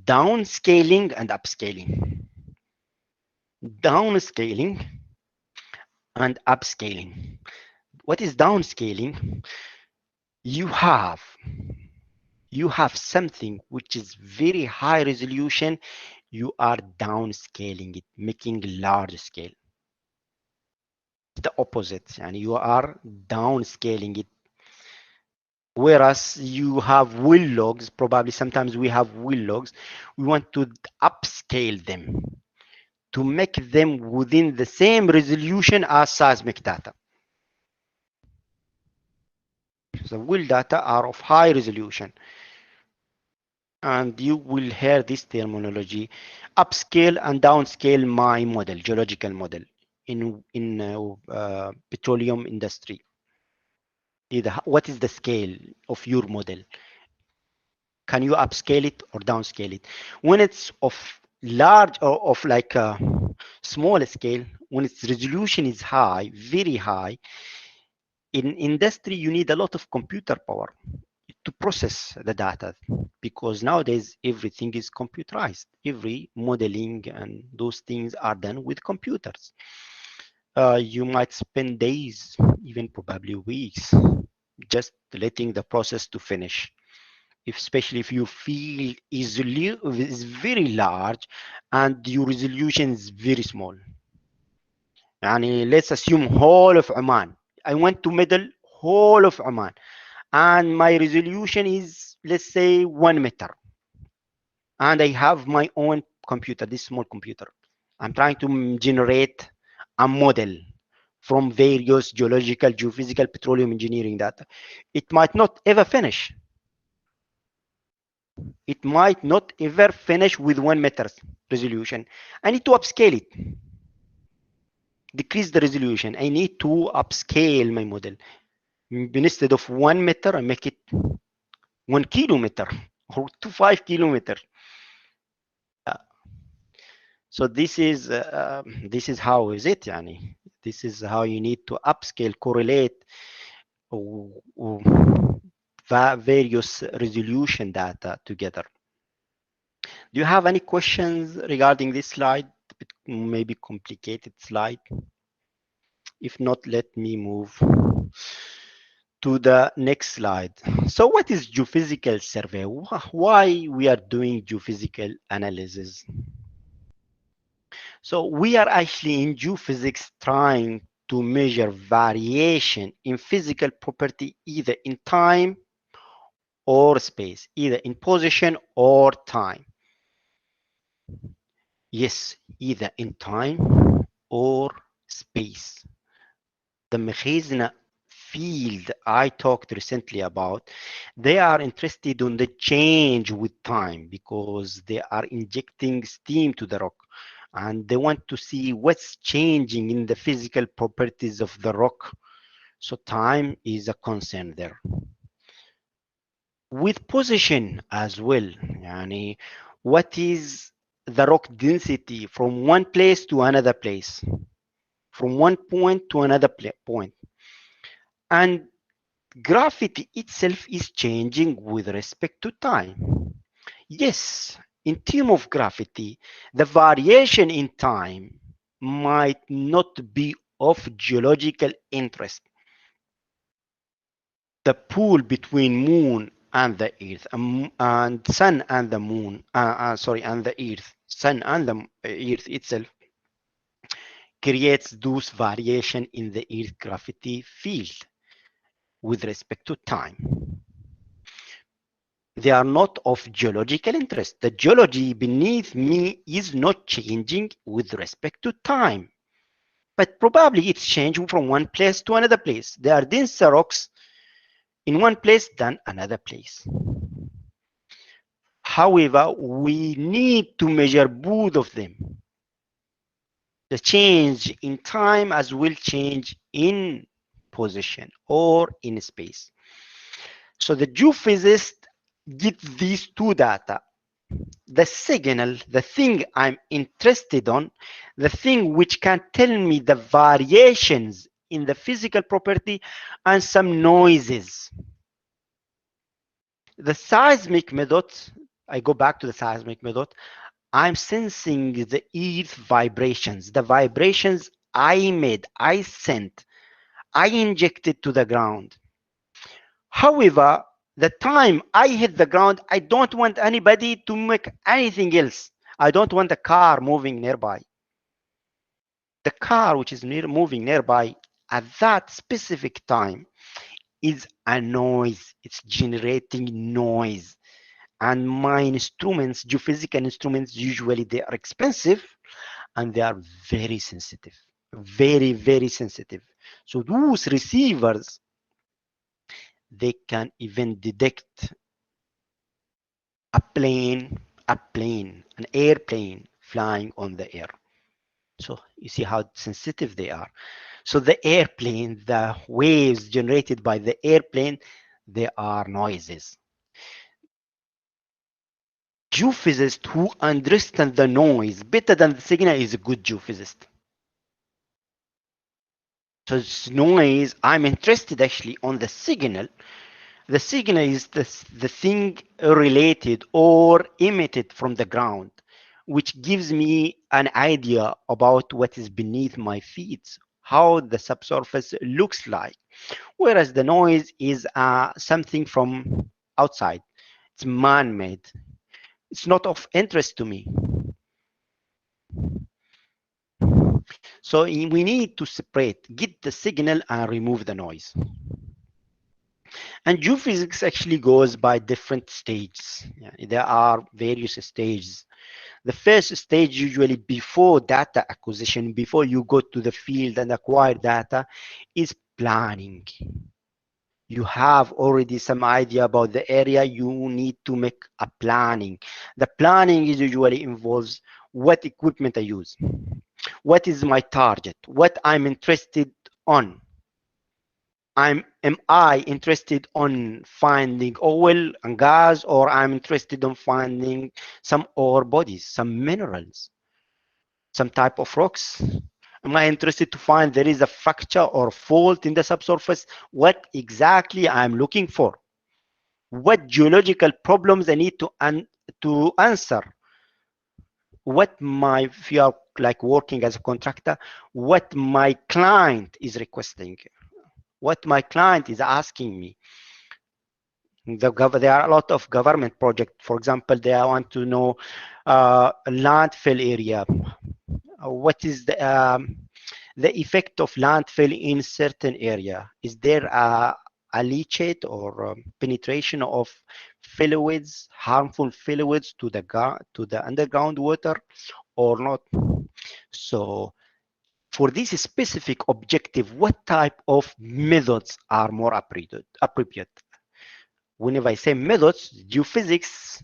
downscaling and upscaling. Downscaling and upscaling. What is downscaling? You have something which is very high resolution. You are downscaling it, making large scale. The opposite, and you are downscaling it, Whereas you have well logs, probably sometimes we have well logs, we want to upscale them to make them within the same resolution as seismic data. The well data are of high resolution. And you will hear this terminology, upscale and downscale my model, geological model in petroleum industry. Either what is the scale of your model? Can you upscale it or downscale it? When it's of large or of like a small scale, when its resolution is high, very high, in industry you need a lot of computer power to process the data, because nowadays everything is computerized. Every modeling and those things are done with computers. You might spend days, even probably weeks, just letting the process to finish. Especially if you feel is very large and your resolution is very small. And let's assume whole of Oman. I want to model whole of Oman, and my resolution is, let's say, 1 meter, and I have my own computer, this small computer. I'm trying to generate a model from various geological, geophysical, petroleum engineering data. It might not ever finish. It might not ever finish with 1 meter resolution. I need to upscale it, decrease the resolution. I need to upscale my model. Instead of 1 meter, I make it 1 kilometer or to 5 kilometers. So this is how is it, yani. This is how you need to upscale, correlate various resolution data together. Do you have any questions regarding this slide? It may be complicated slide. If not, let me move to the next slide. So what is geophysical survey? Why we are doing geophysical analysis? So we are actually in geophysics trying to measure variation in physical property, either in time or space, either in position or time. Yes, either in time or space. The Mechizna field I talked recently about, they are interested in the change with time because they are injecting steam to the rock, and they want to see what's changing in the physical properties of the rock. So time is a concern there. With position as well, yani, what is the rock density from one place to another place, from one point to another point. And gravity itself is changing with respect to time. Yes, in terms of gravity, the variation in time might not be of geological interest. The pull between moon and the earth, and sun and the moon, and the earth, sun and the earth itself creates those variation in the earth gravity field with respect to time. They are not of geological interest. The geology beneath me is not changing with respect to time, but probably it's changing from one place to another place. There are denser rocks in one place than another place. However, we need to measure both of them. The change in time as well change in position or in space. So the geophysicist gets these two data. The signal, the thing I'm interested on, the thing which can tell me the variations in the physical property and some noises. The seismic method, I go back to the seismic method, I'm sensing the earth vibrations, the vibrations I made, I sent, I injected to the ground. However, the time I hit the ground, I don't want anybody to make anything else. I don't want a car moving nearby. The car which is moving nearby at that specific time is a noise. It's generating noise. And my instruments, geophysical instruments, usually they are expensive and they are very sensitive, very, very sensitive. So those receivers, they can even detect an airplane flying on the air. So you see how sensitive they are. So the airplane, the waves generated by the airplane, they are noises. Geophysicist who understand the noise better than the signal is a good geophysicist. So it's noise, I'm interested actually on the signal. The signal is the thing related or emitted from the ground, which gives me an idea about what is beneath my feet, how the subsurface looks like. Whereas the noise is something from outside. It's man-made. It's not of interest to me. So we need to separate, get the signal and remove the noise. And geophysics actually goes by different stages. Yeah, there are various stages. The first stage, usually before data acquisition, before you go to the field and acquire data, is planning. You have already some idea about the area, you need to make a planning. The planning is usually involves what equipment I use, what is my target, what I'm interested on. Am I interested on finding oil and gas, or I'm interested on finding some ore bodies, some minerals, some type of rocks? Am I interested to find there is a fracture or fault in the subsurface? What exactly I'm looking for? What geological problems I need to answer? What my, if you are like working as a contractor, what my client is requesting, what my client is asking me. There are a lot of government projects. For example, they want to know landfill area. What is the effect of landfill in certain area? Is there a leachate or penetration of fluids, harmful fluids to the underground water or not? So for this specific objective, what type of methods are more appropriate? Whenever I say methods, geophysics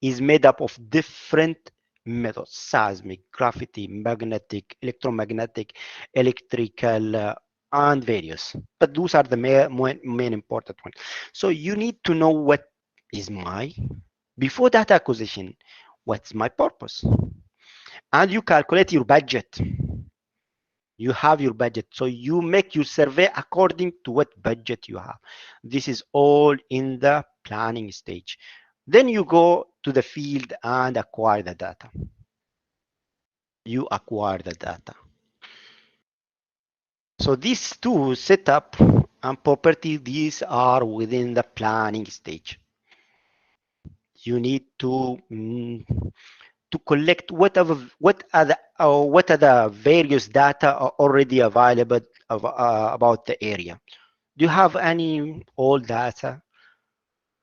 is made up of different methods: seismic, gravity, magnetic, electromagnetic, electrical, and various. But those are the main important ones. So you need to know what is before data acquisition, what's my purpose? And you calculate your budget. You have your budget, so you make your survey according to what budget you have. This is all in the planning stage. Then you go to the field and acquire the data. You acquire the data. So these two, setup and property, these are within the planning stage. You need to collect what are the various data are already available about the area. Do you have any old data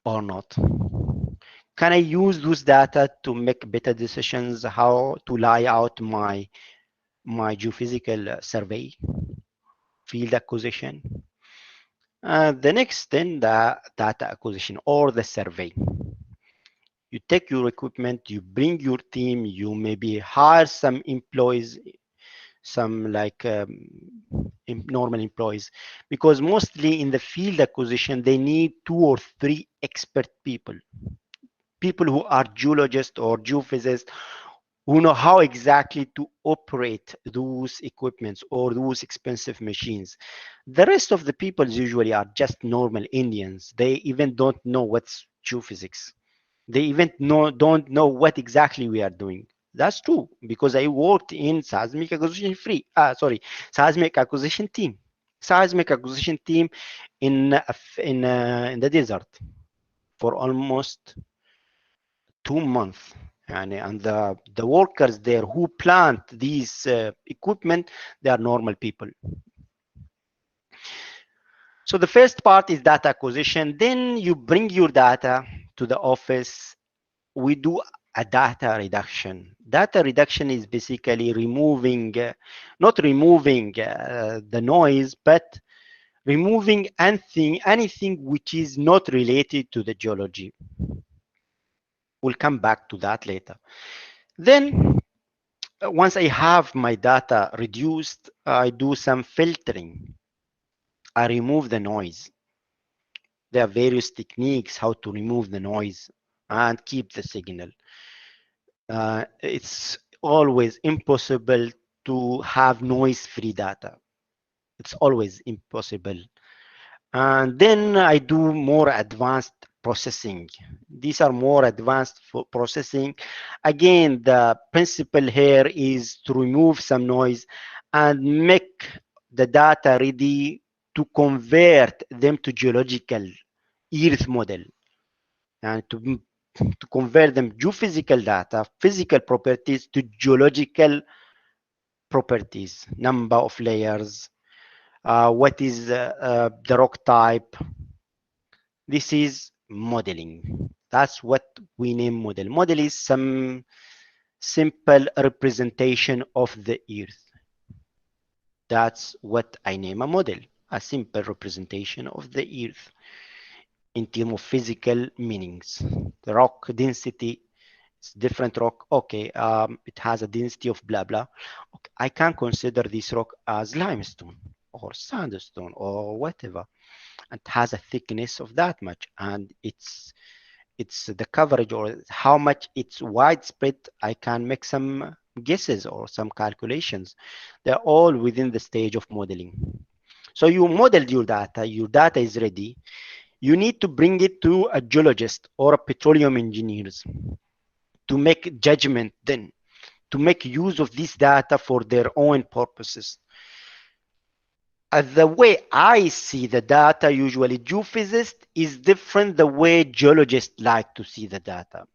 or not? Can I use those data to make better decisions how to lay out my geophysical survey, field acquisition? The next thing, the data acquisition or the survey. You take your equipment, you bring your team, you maybe hire some employees, some like normal employees, because mostly in the field acquisition, they need 2 or 3 expert people who are geologists or geophysicists, who know how exactly to operate those equipments or those expensive machines. The rest of the people usually are just normal Indians. They even don't know what's geophysics. They even don't know what exactly we are doing. That's true, because I worked in seismic acquisition seismic acquisition team. Seismic acquisition team in the desert for almost 2 months. And the workers there who plant these equipment, they are normal people. So the first part is data acquisition. Then you bring your data to the office. We do a data reduction. Data reduction is basically removing, not removing the noise, but removing anything which is not related to the geology. We'll come back to that later. Then once I have my data reduced, I do some filtering. I remove the noise. There are various techniques how to remove the noise and keep the signal. It's always impossible to have noise-free data. It's always impossible. And then I do more advanced processing. These are more advanced for processing. Again, the principle here is to remove some noise and make the data ready to convert them to geological Earth model, and to convert them geophysical data, physical properties to geological properties, number of layers, what is the rock type. This is modeling. That's what we name model. Model is some simple representation of the Earth. That's what I name a model, a simple representation of the Earth in terms of physical meanings. The rock density, it's different rock. Okay, it has a density of blah blah. Okay, I can consider this rock as limestone or sandstone or whatever. It has a thickness of that much, and it's the coverage or how much it's widespread. I can make some guesses or some calculations. They're all within the stage of modeling. So you modeled your data is ready. You need to bring it to a geologist or a petroleum engineers to make judgment, then to make use of this data for their own purposes. The way I see the data, usually geophysicist, is different the way geologists like to see the data,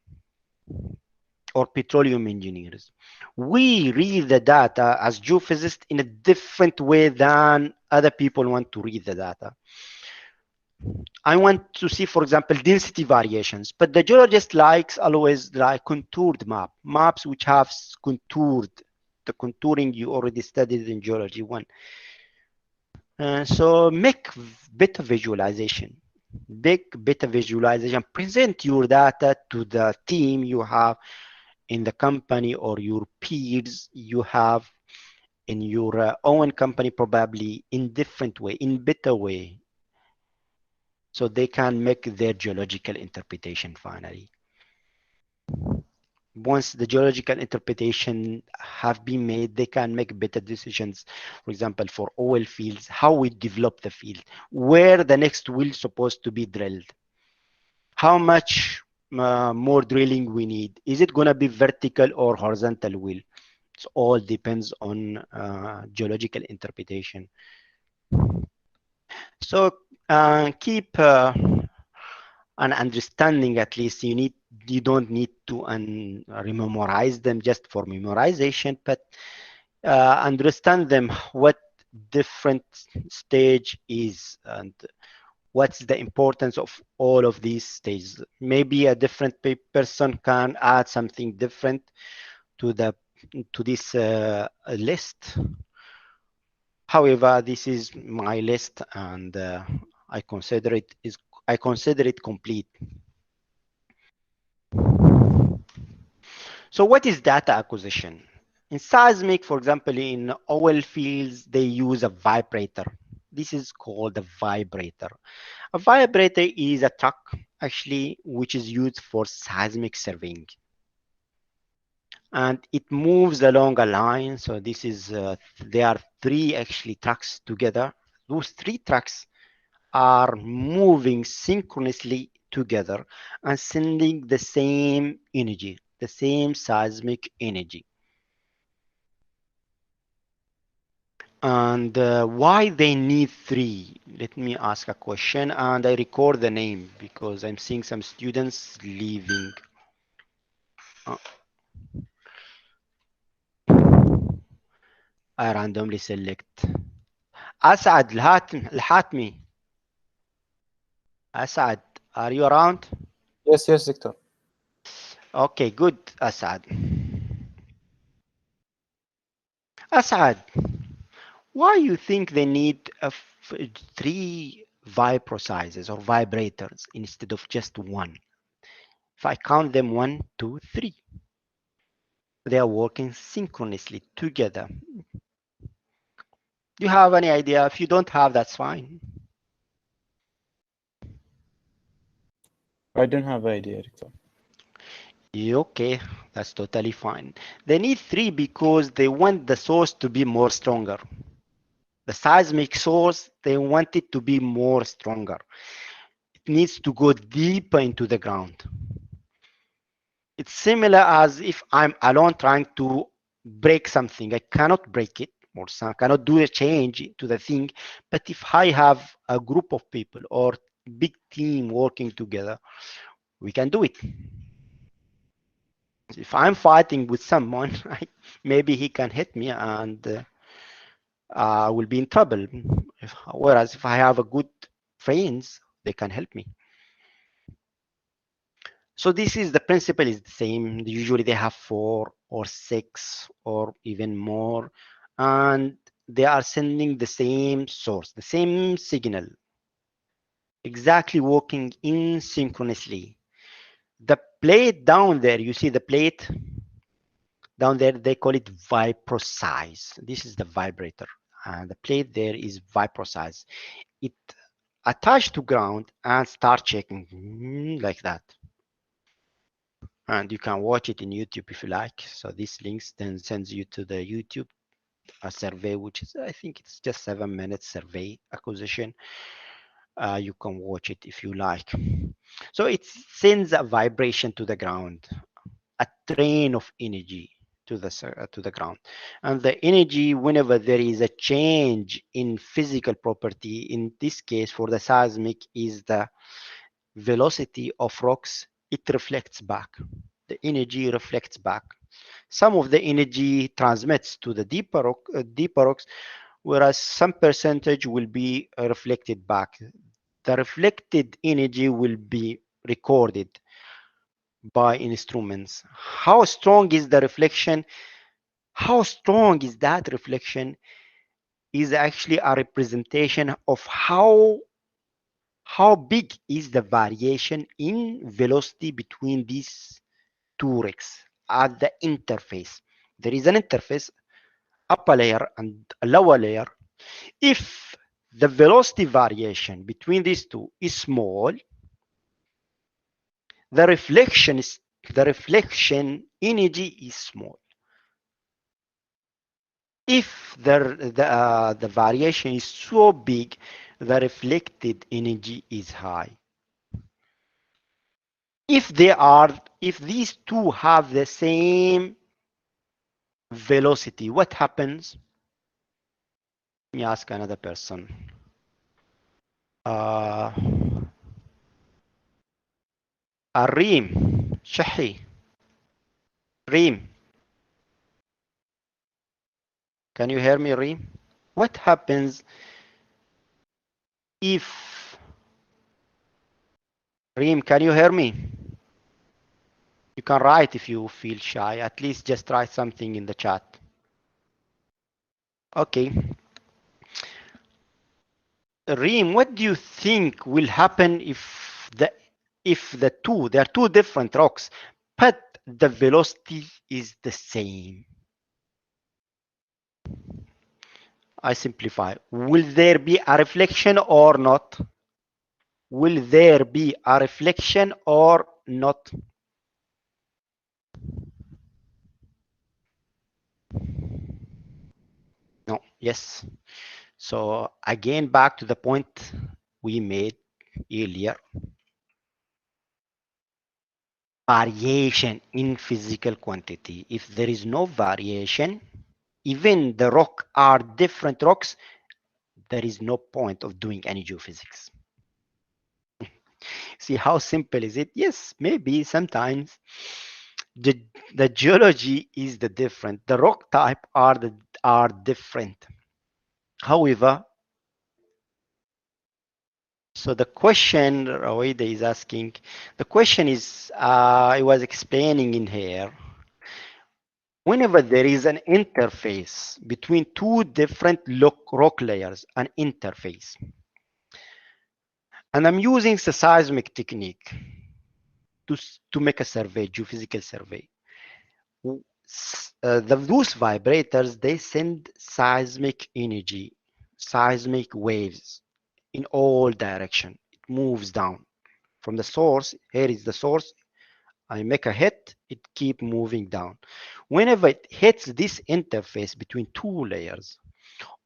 or petroleum engineers. We read the data as geophysicists in a different way than other people want to read the data. I want to see, for example, density variations, but the geologist likes always like contoured maps which have contoured. The contouring you already studied in geology 1. So make better visualization. Present your data to the team you have in the company or your peers you have in your own company, probably in different way, in better way, so they can make their geological interpretation finally. Once the geological interpretation have been made, they can make better decisions. For example, for oil fields, how we develop the field, where the next well is supposed to be drilled, how much more drilling we need. Is it going to be vertical or horizontal well? It all depends on geological interpretation. So keep an understanding. At least you don't need to rememorize them just for memorization, but understand them, what different stage is and what's the importance of all of these stages. Maybe a different person can add something different to this list. However, this is my list, and I consider it complete. So what is data acquisition? In seismic, for example, in oil fields, they use a vibrator. This is called a vibrator. A vibrator is a truck, actually, which is used for seismic surveying. And it moves along a line. So this is, there are 3 actually trucks together. Those 3 trucks are moving synchronously together and sending the same energy, the same seismic energy. And why they need 3? Let me ask a question, and I record the name because I'm seeing some students leaving. I randomly select Asad الحاتمي. Asad, are you around? Yes, yes, Doctor. Okay, good, Asad. Asad, why you think they need 3 vibro or vibrators instead of just one? If I count them 1, 2, 3, they are working synchronously together. Do you have any idea? If you don't have, that's fine. I don't have idea, Doctor. Okay, that's totally fine. They need 3 because they want the source to be more stronger. The seismic source, they want it to be more stronger. It needs to go deeper into the ground. It's similar as if I'm alone trying to break something. I cannot break it, or cannot do a change to the thing. But if I have a group of people or big team working together, we can do it. If I'm fighting with someone, maybe he can hit me and I will be in trouble. Whereas if I have a good friends, they can help me. So this is the principle is the same. Usually they have 4 or 6 or even more, and they are sending the same source, the same signal, exactly working in synchronously. The plate down there, you see the plate down there, they call it vibrosize. This is the vibrator, and the plate there is vibrosize. It attached to ground and start checking like that. And you can watch it in YouTube if you like. So this links then sends you to the YouTube a survey, which is I think it's just 7 minutes survey acquisition. You can watch it if you like. So it sends a vibration to the ground, a train of energy to the ground, and the energy, whenever there is a change in physical property, in this case for the seismic, is the velocity of rocks. It reflects back. The energy reflects back. Some of the energy transmits to the deeper rocks, whereas some percentage will be reflected back. The reflected energy will be recorded by instruments. How strong is the reflection? How strong is that reflection is actually a representation of how big is the variation in velocity between these two rocks at the interface. There is an interface, upper layer and a lower layer. If the velocity variation between these two is small, the reflection energy is small. If the variation is so big, the reflected energy is high. If these two have the same velocity, what happens? Let me ask another person. الريم شحي Reem, can you hear me, Reem? What happens if Reem, can you hear me? You can write if you feel shy. At least just write something in the chat. Okay. Reem, what do you think will happen if there are two different rocks, but the velocity is the same? I simplify. Will there be a reflection or not? Will there be a reflection or not? No. Yes. So again, back to the point we made earlier. Variation in physical quantity. If there is no variation, even the rock are different rocks, there is no point of doing any geophysics. See how simple is it? Yes, maybe sometimes the geology is the different. The rock type are different. However, So the question Rawaida is asking, the question is, I was explaining in here, whenever there is an interface between two different rock layers, an interface, and I'm using the seismic technique to make a survey, geophysical survey. Those vibrators, they send seismic energy, seismic waves in all direction. It moves down from the source. Here is the source. I make a hit, it keep moving down. Whenever it hits this interface between two layers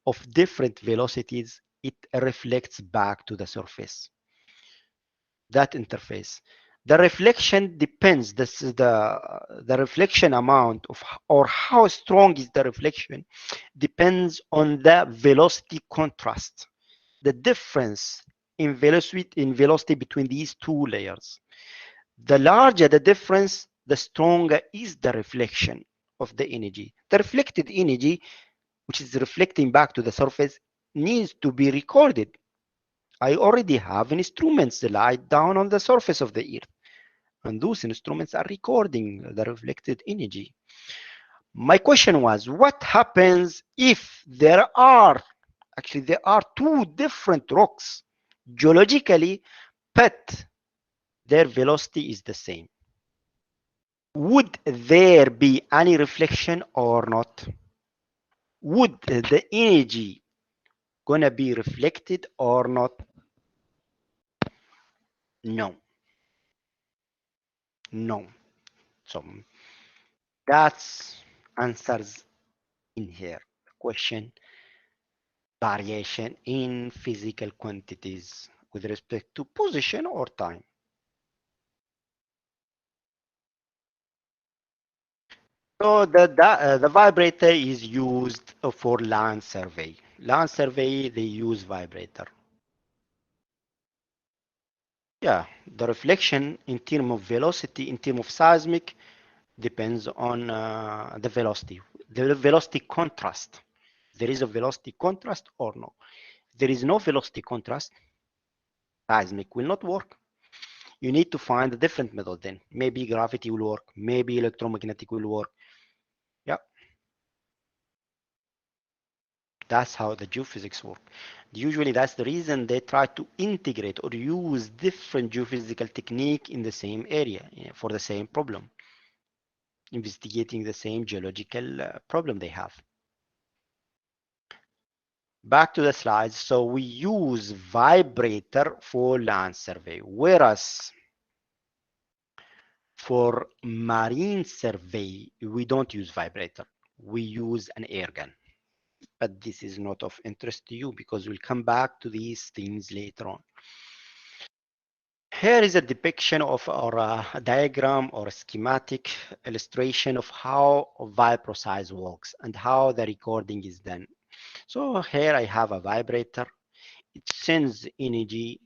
of different velocities, it reflects back to the surface. That interface. The reflection depends, the reflection amount of, or how strong is the reflection, depends on the velocity contrast, the difference in velocity between these two layers. The larger the difference, the stronger is the reflection of the energy. The reflected energy, which is reflecting back to the surface, needs to be recorded. I already have instruments light down on the surface of the earth, and those instruments are recording the reflected energy. My question was, what happens if there are two different rocks geologically, but their velocity is the same? Would there be any reflection or not? Would the energy gonna be reflected or not? No. No. So that's answers in here. Question: variation in physical quantities with respect to position or time. So the vibrator is used for land survey. Land survey, they use vibrator. Yeah, the reflection in terms of velocity, in terms of seismic, depends on the velocity. The velocity contrast. There is a velocity contrast or no. If there is no velocity contrast, seismic will not work. You need to find a different method then. Maybe gravity will work, maybe electromagnetic will work. Yeah. That's how the geophysics work. Usually that's the reason they try to integrate or use different geophysical technique in the same area for the same problem, investigating the same geological problem they have. Back to the slides. So we use vibrator for land survey, whereas for marine survey, we don't use vibrator. We use an air gun. But this is not of interest to you because we'll come back to these things later on. Here is a depiction of or a diagram or a schematic illustration of how ViproSize works and how the recording is done. So here I have a vibrator. It sends energy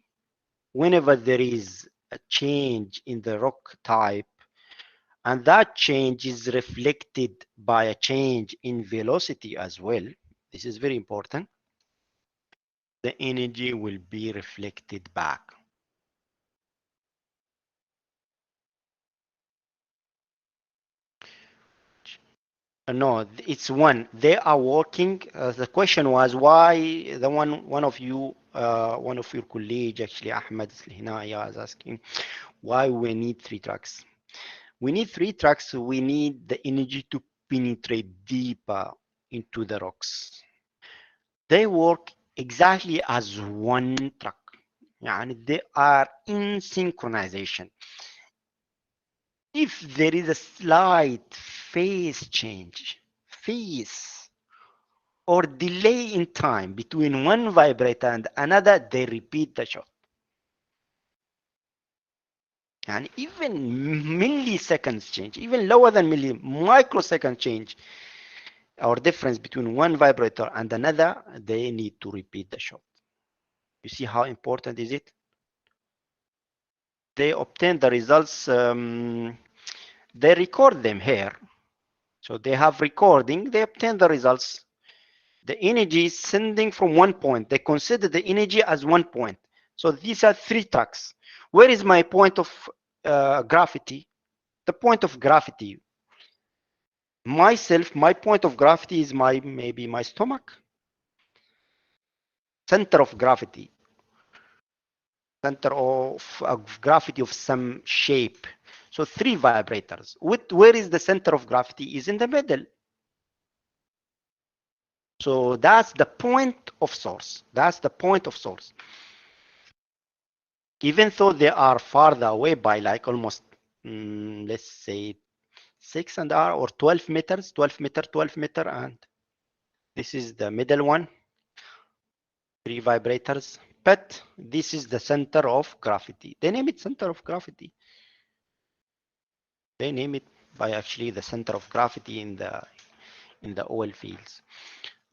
whenever there is a change in the rock type, and that change is reflected by a change in velocity as well. This is very important. The energy will be reflected back. No, it's one. They are working. The question was why the one of you, one of your colleagues, actually Ahmed Hinaya, is asking why we need 3 tracks. We need 3 tracks. So we need the energy to penetrate deeper into the rocks. They work exactly as one track. Yani they are in synchronization. If there is a slight phase change, or delay in time between one vibrator and another, they repeat the shot. And even milliseconds change, even lower than microsecond change or difference between one vibrator and another, they need to repeat the shot. You see how important is it? They obtain the results, they record them here. So they have recording, they obtain the results. The energy is sending from one point. They consider the energy as one point. So these are 3 tracks. Where is my point of gravity? The point of gravity, myself, my point of gravity is maybe my stomach. Center of gravity. Center of gravity of some shape. So 3 vibrators. Where is the center of gravity? Is in the middle. So that's the point of source. That's the point of source. Even though they are farther away by like almost, let's say 6 and R or 12 meters, 12 meter, 12 meter, and this is the middle one, 3 vibrators. But this is the center of gravity. They name it center of gravity. They name it by actually the center of gravity in the oil fields.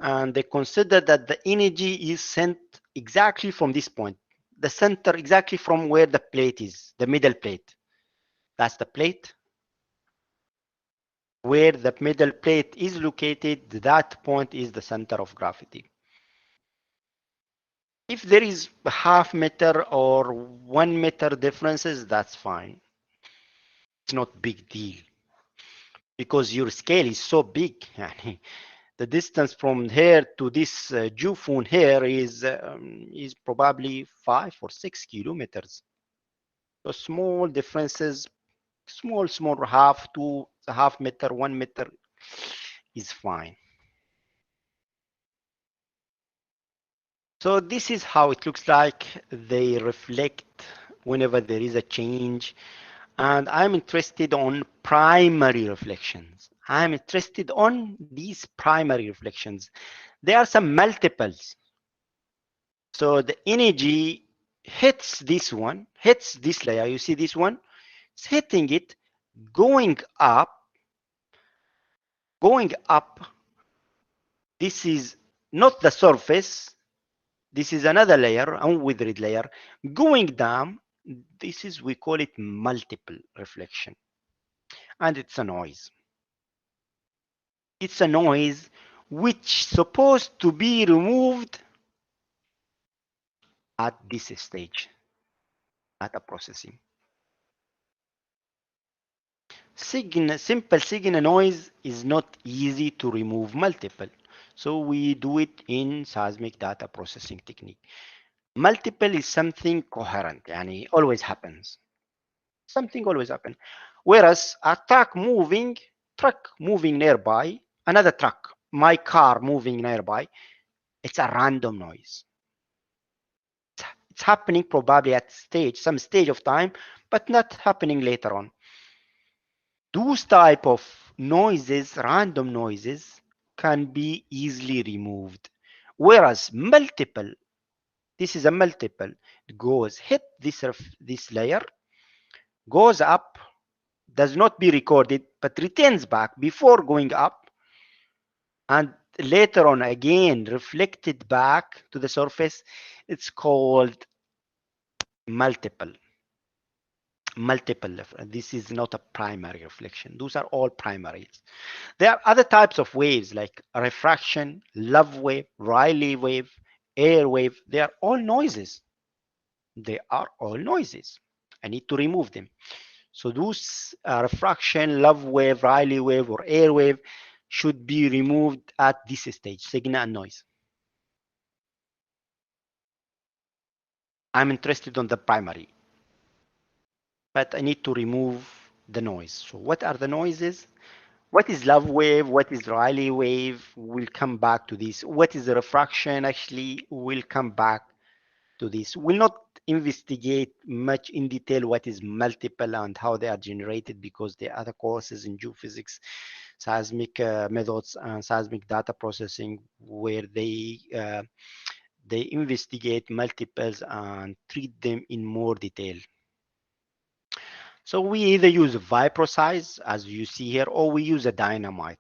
And they consider that the energy is sent exactly from this point, the center exactly from where the plate is, the middle plate. That's the plate. Where the middle plate is located, that point is the center of gravity. If there is a half meter or 1 meter differences, that's fine. It's not big deal because your scale is so big. The distance from here to this geophone here is probably 5 or 6 kilometers. So small differences, small half meter, 1 meter is fine. So this is how it looks like. They reflect whenever there is a change. And I'm interested on primary reflections. I'm interested on these primary reflections. There are some multiples. So the energy hits this one, hits this layer. You see this one? It's hitting it, going up. This is not the surface. This is another layer, unwithered layer. Going down, this is, we call it multiple reflection. And it's a noise. It's a noise which supposed to be removed at this stage, data processing. Simple signal noise is not easy to remove multiple. So we do it in seismic data processing technique. Multiple is something coherent, yani always happens. Something always happens. Whereas a truck moving nearby, another truck, my car moving nearby, it's a random noise. It's happening probably at some stage of time, but not happening later on. Those type of noises, random noises, can be easily removed. Whereas multiple, this is a multiple, it goes hit this layer, goes up, does not be recorded, but returns back before going up, and later on again reflected back to the surface. It's called multiple. This is not a primary reflection. Those are all primaries. There are other types of waves like refraction, love wave, Rayleigh wave, air wave. They are all noises. They are all noises. I need to remove them. So those refraction, love wave, Rayleigh wave, or air wave should be removed at this stage, signal and noise. I'm interested on the primary, but I need to remove the noise. So what are the noises? What is love wave? What is Rayleigh wave? We'll come back to this. What is the refraction? Actually, we'll come back to this. We'll not investigate much in detail what is multiple and how they are generated, because there are other courses in geophysics, seismic methods, and seismic data processing where they investigate multiples and treat them in more detail. So we either use Viprosize, as you see here, or we use a dynamite.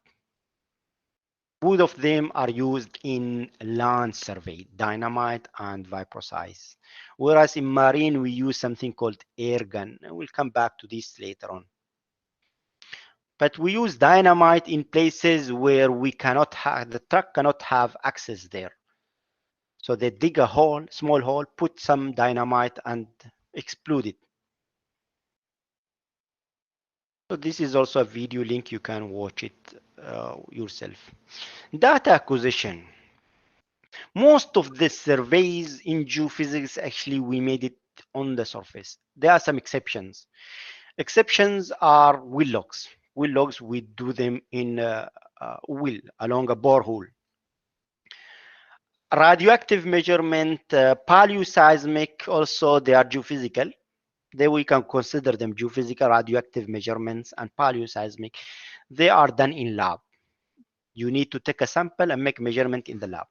Both of them are used in land survey, dynamite and Viprosize. Whereas in marine, we use something called air gun. And we'll come back to this later on. But we use dynamite in places where we cannot have, the truck cannot have access there. So they dig a hole, small hole, put some dynamite and explode it. So this is also a video link, you can watch it yourself. Data acquisition. Most of the surveys in geophysics, actually, we made it on the surface. There are some exceptions. Exceptions are well logs. Well logs, we do them in a well along a borehole. Radioactive measurement, paleoseismic, also they are geophysical. They we can consider them geophysical. Radioactive measurements and paleoseismic, they are done in lab. You need to take a sample and make measurement in the lab.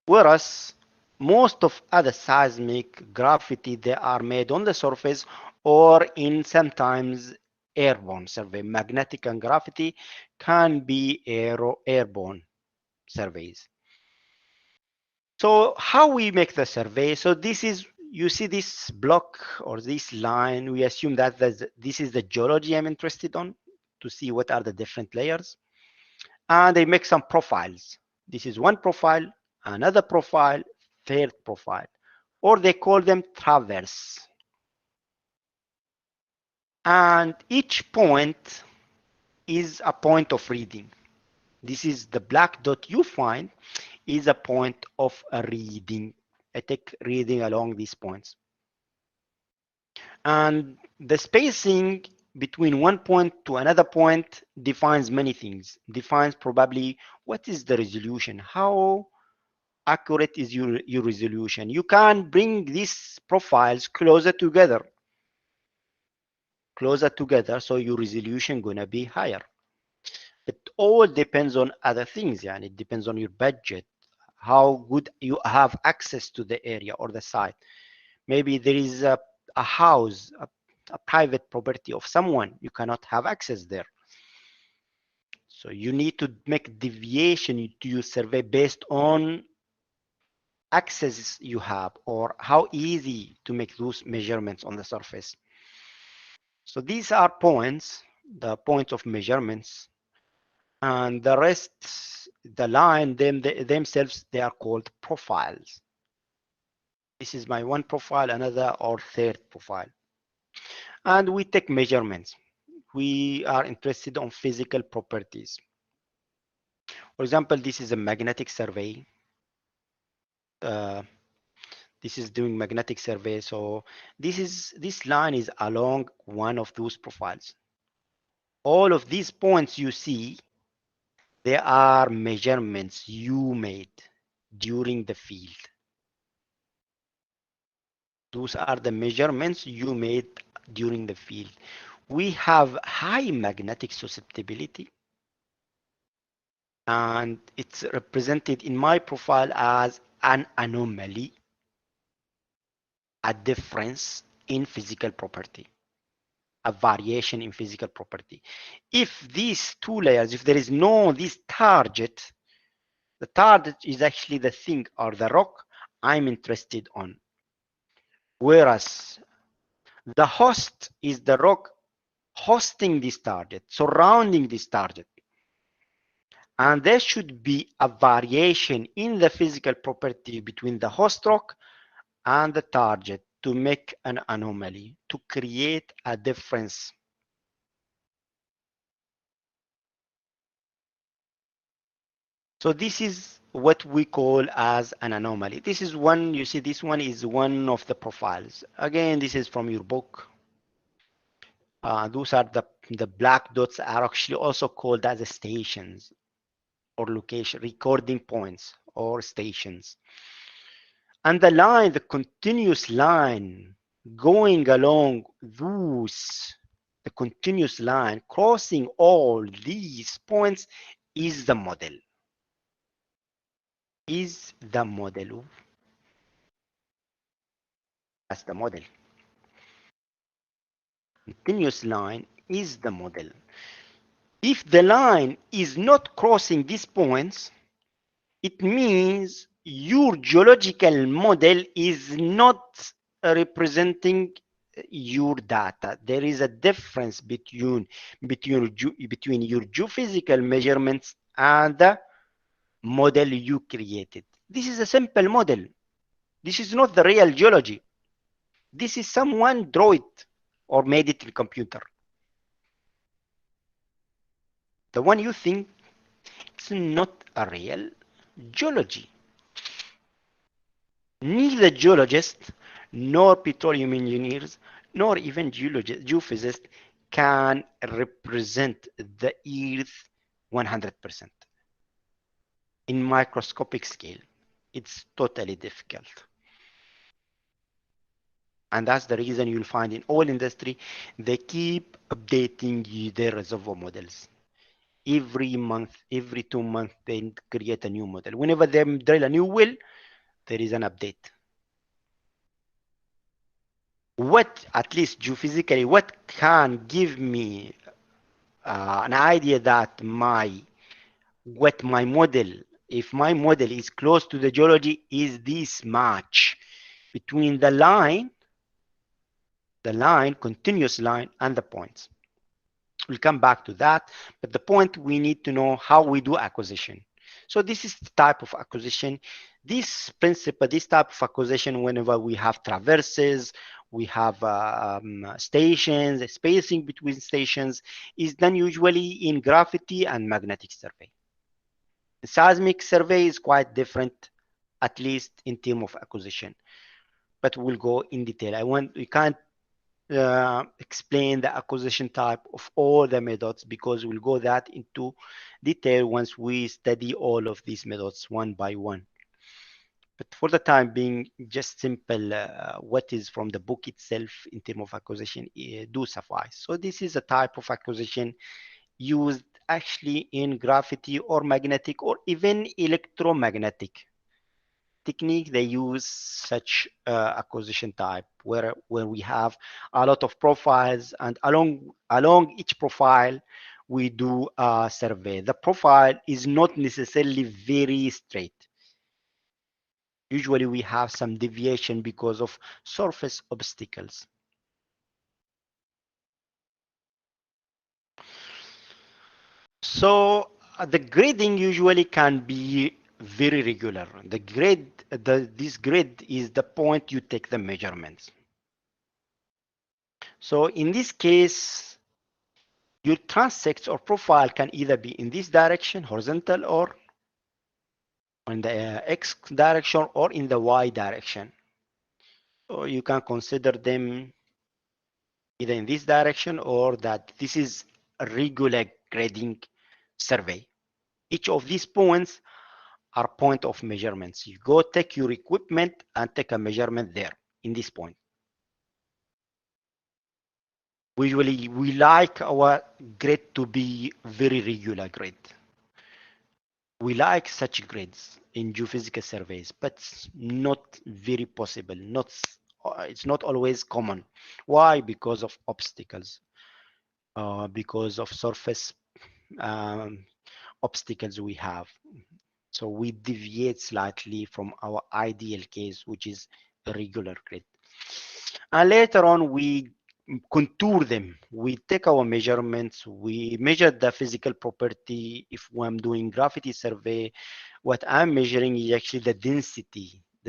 Whereas most of other seismic gravity, they are made on the surface or in sometimes airborne survey. Magnetic and gravity can be airborne surveys. So how we make the survey? So this is, you see this block or this line, we assume that this is the geology I'm interested on, to see what are the different layers. And they make some profiles. This is one profile, another profile, third profile, or they call them traverse. And each point is a point of reading. This is the black dot you find is a point of a reading. I take reading along these points. And the spacing between one point to another point defines many things. Defines probably what is the resolution, how accurate is your resolution. You can bring these profiles closer together, so your resolution gonna be higher. It all depends on other things, and it depends on your budget, how good you have access to the area or the site. Maybe there is a house, a private property of someone, you cannot have access there. So you need to make deviation to your survey based on access you have or how easy to make those measurements on the surface. So these are points, the points of measurements, and the rest, the line, themselves, they are called profiles. This is my one profile, another or third profile. And we take measurements. We are interested on physical properties. For example, this is a magnetic survey. This is doing magnetic survey. So this line is along one of those profiles. All of these points you see, they are measurements you made during the field. Those are the measurements you made during the field. We have high magnetic susceptibility, and it's represented in my profile as an anomaly, a difference in physical property, a variation in physical property. If these two layers, if there is no this target, the target is actually the thing or the rock I'm interested on. Whereas the host is the rock hosting this target, surrounding this target. And there should be a variation in the physical property between the host rock and the target to make an anomaly, to create a difference. So this is what we call as an anomaly. This is one, you see, this one is one of the profiles. Again, this is from your book. Those are the black dots are actually also called as stations or location, recording points or stations. And the line, the continuous line going along those, the continuous line crossing all these points is the model. Is the model. That's the model. Continuous line is the model. If the line is not crossing these points, it means your geological model is not representing your data. There is a difference between your geophysical measurements and the model you created. This is a simple model. This is not the real geology. This is someone draw it or made it in computer. The one you think it's not a real geology. Neither geologists, nor petroleum engineers, nor even geophysicists can represent the Earth 100%. In microscopic scale, it's totally difficult. And that's the reason you'll find in oil industry, they keep updating their reservoir models. Every month, every 2 months, they create a new model. Whenever they drill a new well, there is an update. What, at least geophysically, what can give me an idea that what my model, if my model is close to the geology, is this match between the line, continuous line, and the points. We'll come back to that, but the point, we need to know how we do acquisition. So this is the type of acquisition. This principle, this type of acquisition, whenever we have traverses, we have stations, spacing between stations, is done usually in gravity and magnetic survey. The seismic survey is quite different, at least in terms of acquisition, but we'll go in detail. We can't explain the acquisition type of all the methods, because we'll go that into detail once we study all of these methods one by one. But for the time being, just simple what is from the book itself in terms of acquisition do suffice. So this is a type of acquisition used actually in gravity or magnetic or even electromagnetic technique. They use such acquisition type where we have a lot of profiles, and along each profile we do a survey. The profile is not necessarily very straight. Usually we have some deviation because of surface obstacles. So the grading usually can be very regular. The grade, this grade is the point you take the measurements. So in this case, your transect or profile can either be in this direction, horizontal, or in the X direction, or in the Y direction. So you can consider them either in this direction or that. This is a regular grading survey. Each of these points are point of measurements. You go take your equipment and take a measurement there in this point. Usually we like our grid to be very regular grid. We like such grids in geophysical surveys, but not very possible. It's not always common. Why? Because of obstacles, because of surface obstacles we have. So we deviate slightly from our ideal case, which is a regular grid. And later on, we contour them. We take our measurements. We measure the physical property. If I'm doing gravity survey, what I'm measuring is actually the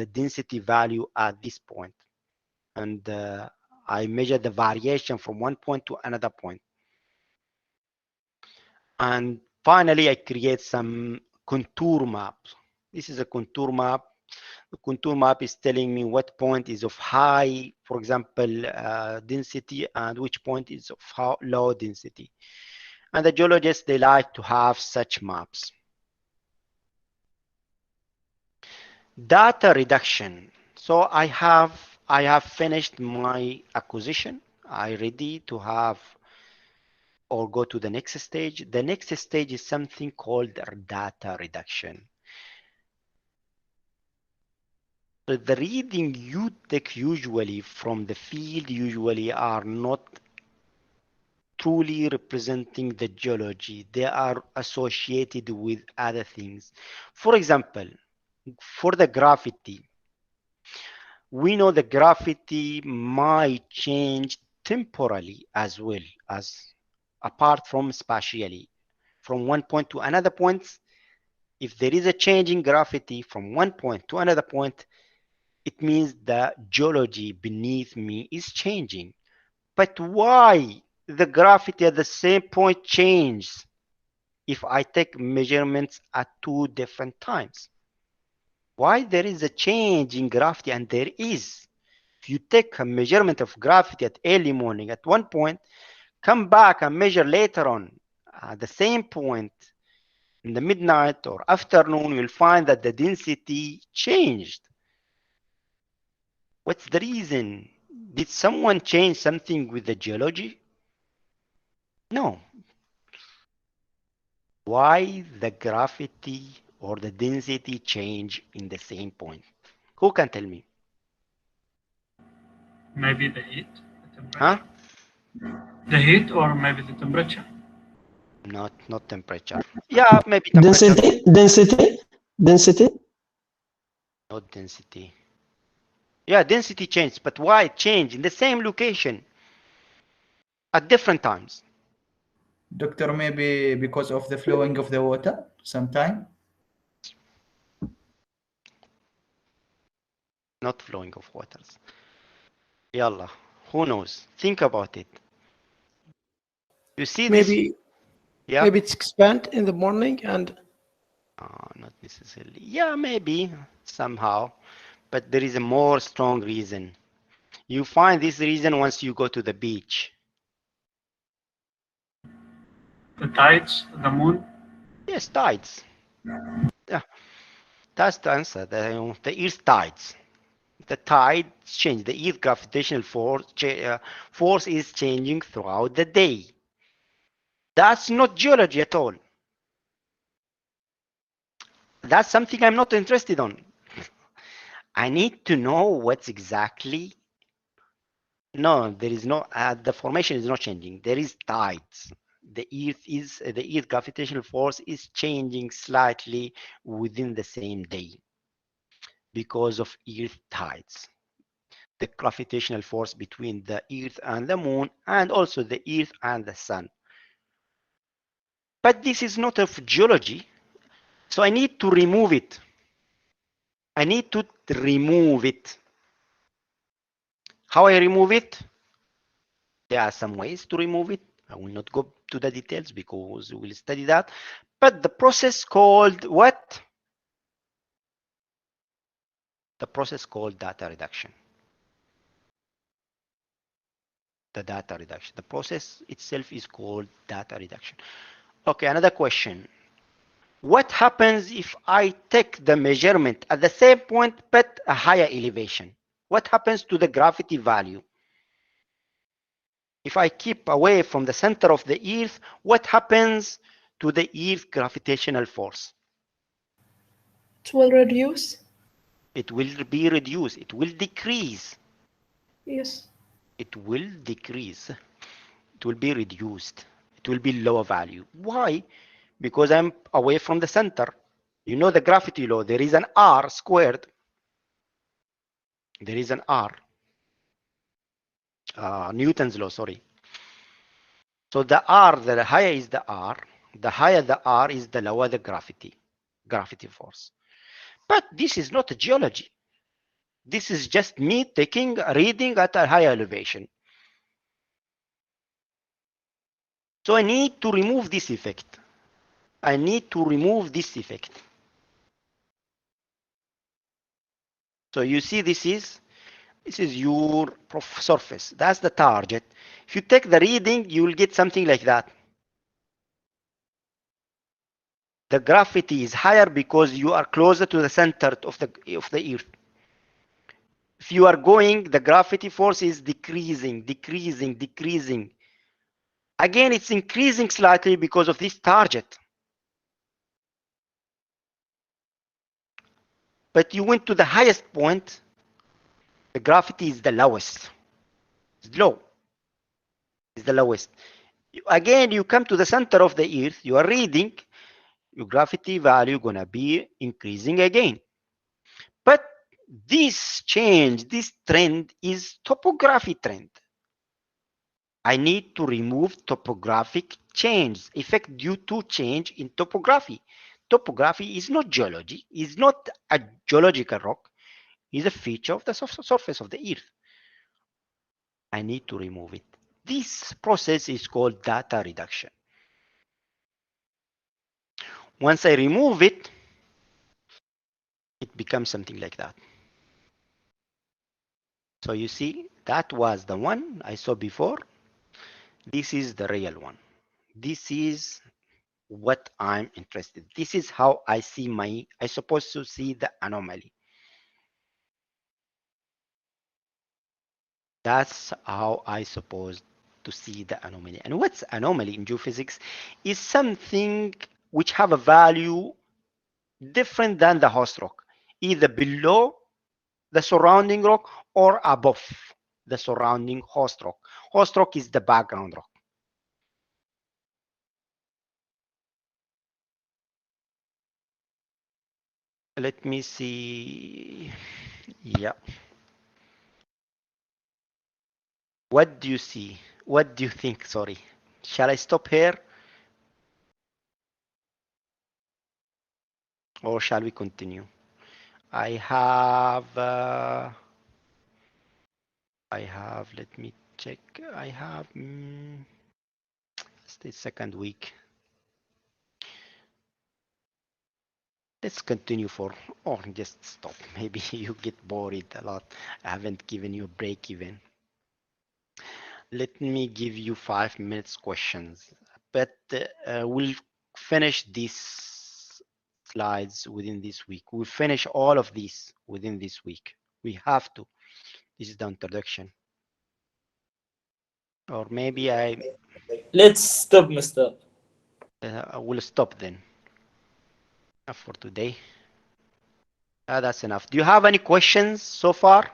density value at this point. And I measure the variation from one point to another point. And finally, I create some contour maps. This is a contour map. The contour map is telling me what point is of high, for example, density, and which point is of low density. And the geologists, they like to have such maps. Data reduction. So I have finished my acquisition. I ready to have or go to the next stage. The next stage is something called data reduction. So the reading you take usually from the field usually are not truly representing the geology. They are associated with other things. For example, for the gravity, we know the gravity might change temporally as well as apart from spatially. From one point to another point, If there is a change in gravity from one point to another point, it means the geology beneath me is changing. But why the gravity at the same point changes if I take measurements at two different times? Why there is a change in gravity? And there is. If you take a measurement of gravity at early morning at one point, come back and measure later on at the same point in the midnight or afternoon, you'll find that the density changed. What's the reason? Did someone change something with the geology? No. Why the gravity or the density change in the same point? Who can tell me? Maybe the heat, the Huh? temperature. The heat or maybe the temperature. Not temperature. Yeah, maybe temperature. Density. Not density. Yeah, density changed, but why it changed in the same location at different times? Doctor, maybe because of the flowing of the water sometime? Not flowing of waters. Yalla, who knows? Think about it. You see this? Maybe Yeah. maybe it's expand in the morning and Not necessarily. Yeah, maybe somehow, but there is a more strong reason. You find this reason once you go to the beach. The tides, the moon. Yes, tides. Yeah, that's the answer. The Earth tides. The tides change. The Earth gravitational force is changing throughout the day. That's not geology at all. That's something I'm not interested on. I need to know what's exactly. No, there is no. The formation is not changing. There is tides. The Earth gravitational force is changing slightly within the same day because of Earth tides. The gravitational force between the Earth and the Moon, and also the Earth and the Sun. But this is not of geology, so I need to remove it. I need to remove it. How I remove it? There are some ways to remove it. I will not go to the details because we will study that. But the process called what? The process called data reduction. The data reduction. The process itself is called data reduction. Okay, another question. What happens if I take the measurement at the same point but a higher elevation? What happens to the gravity value? If I keep away from the center of the Earth, what happens to the Earth gravitational force? it will reduce. It will be reduced. It will decrease. Yes. It will decrease. It will be reduced. It will be lower value. Why? Because I'm away from the center. You know the gravity law. There is an R squared. There is an R. Newton's law, sorry. So the R, the higher is the R, the higher the R is the lower the gravity force. But this is not a geology. This is just me taking a reading at a higher elevation. So I need to remove this effect. I need to remove this effect. So you see this is your surface. That's the target. If you take the reading, you will get something like that. The gravity is higher because you are closer to the center of the Earth. If you are going, the gravity force is decreasing. Again, it's increasing slightly because of this target. But you went to the highest point, the gravity is the lowest. It's low. It's the lowest. Again, you come to the center of the Earth, you are reading, your gravity value gonna be increasing again. But this change, this trend is topography trend. I need to remove topographic change, effect due to change in topography. topography is not geology, is not a geological rock, is a feature of the surface of the earth. I need to remove it. This process is called data reduction. Once I remove it, it becomes something like that. So you see, that was the one I saw before. This is the real one. This is what I'm interested. This is how I see I supposed to see the anomaly. That's how I supposed to see the anomaly. And what's anomaly in geophysics is something which have a value different than the host rock, either below the surrounding rock or above the surrounding host rock. Host rock is the background rock. Let me see. Yeah. What do you see? What do you think? Sorry. Shall I stop here? Or shall we continue? I have, let me check. I have, it's the second week. Let's continue or just stop. Maybe you get bored a lot. I haven't given you a break even. Let me give you 5 minutes questions, but we'll finish these slides within this week. We'll finish all of these within this week. We have to. This is the introduction. Or maybe Let's stop, Mister. I will stop then. Enough for today. That's enough. Do you have any questions so far?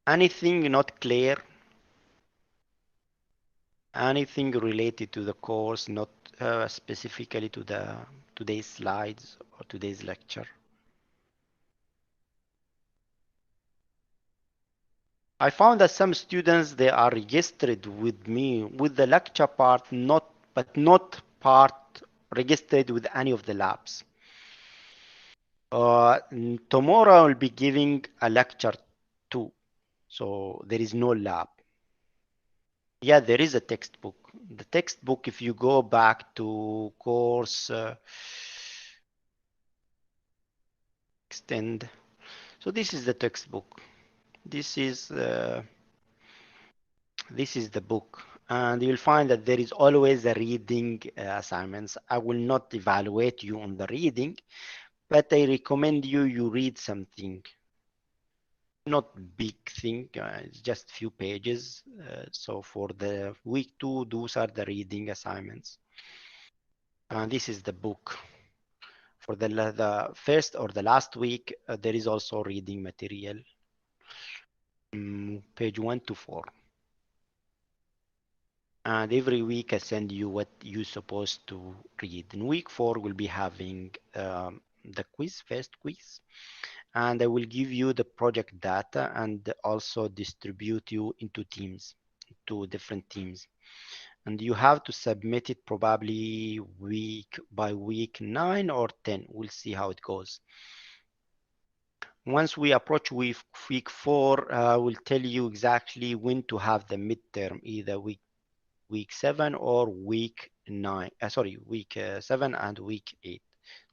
Anything not clear? Anything related to the course, not specifically to today's slides or today's lecture? I found that some students, they are registered with me with the lecture part, but not part registered with any of the labs. Tomorrow I will be giving a lecture too, so there is no lab. Yeah, there is a textbook. The textbook, if you go back to course extend, so this is the textbook. This is the book, and you'll find that there is always a reading assignments. I will not evaluate you on the reading, but I recommend you read something. Not big thing, it's just few pages. So for the week 2, those are the reading assignments. And this is the book. For the first or the last week, there is also reading material. Page 1 to 4. And every week I send you what you're supposed to read. In week 4, we'll be having the first quiz. And I will give you the project data and also distribute you into teams, to different teams. And you have to submit it probably week by week 9 or 10. We'll see how it goes. Once we approach week 4, we'll tell you exactly when to have the midterm, either week 7 or week 9. Week 7 and week 8.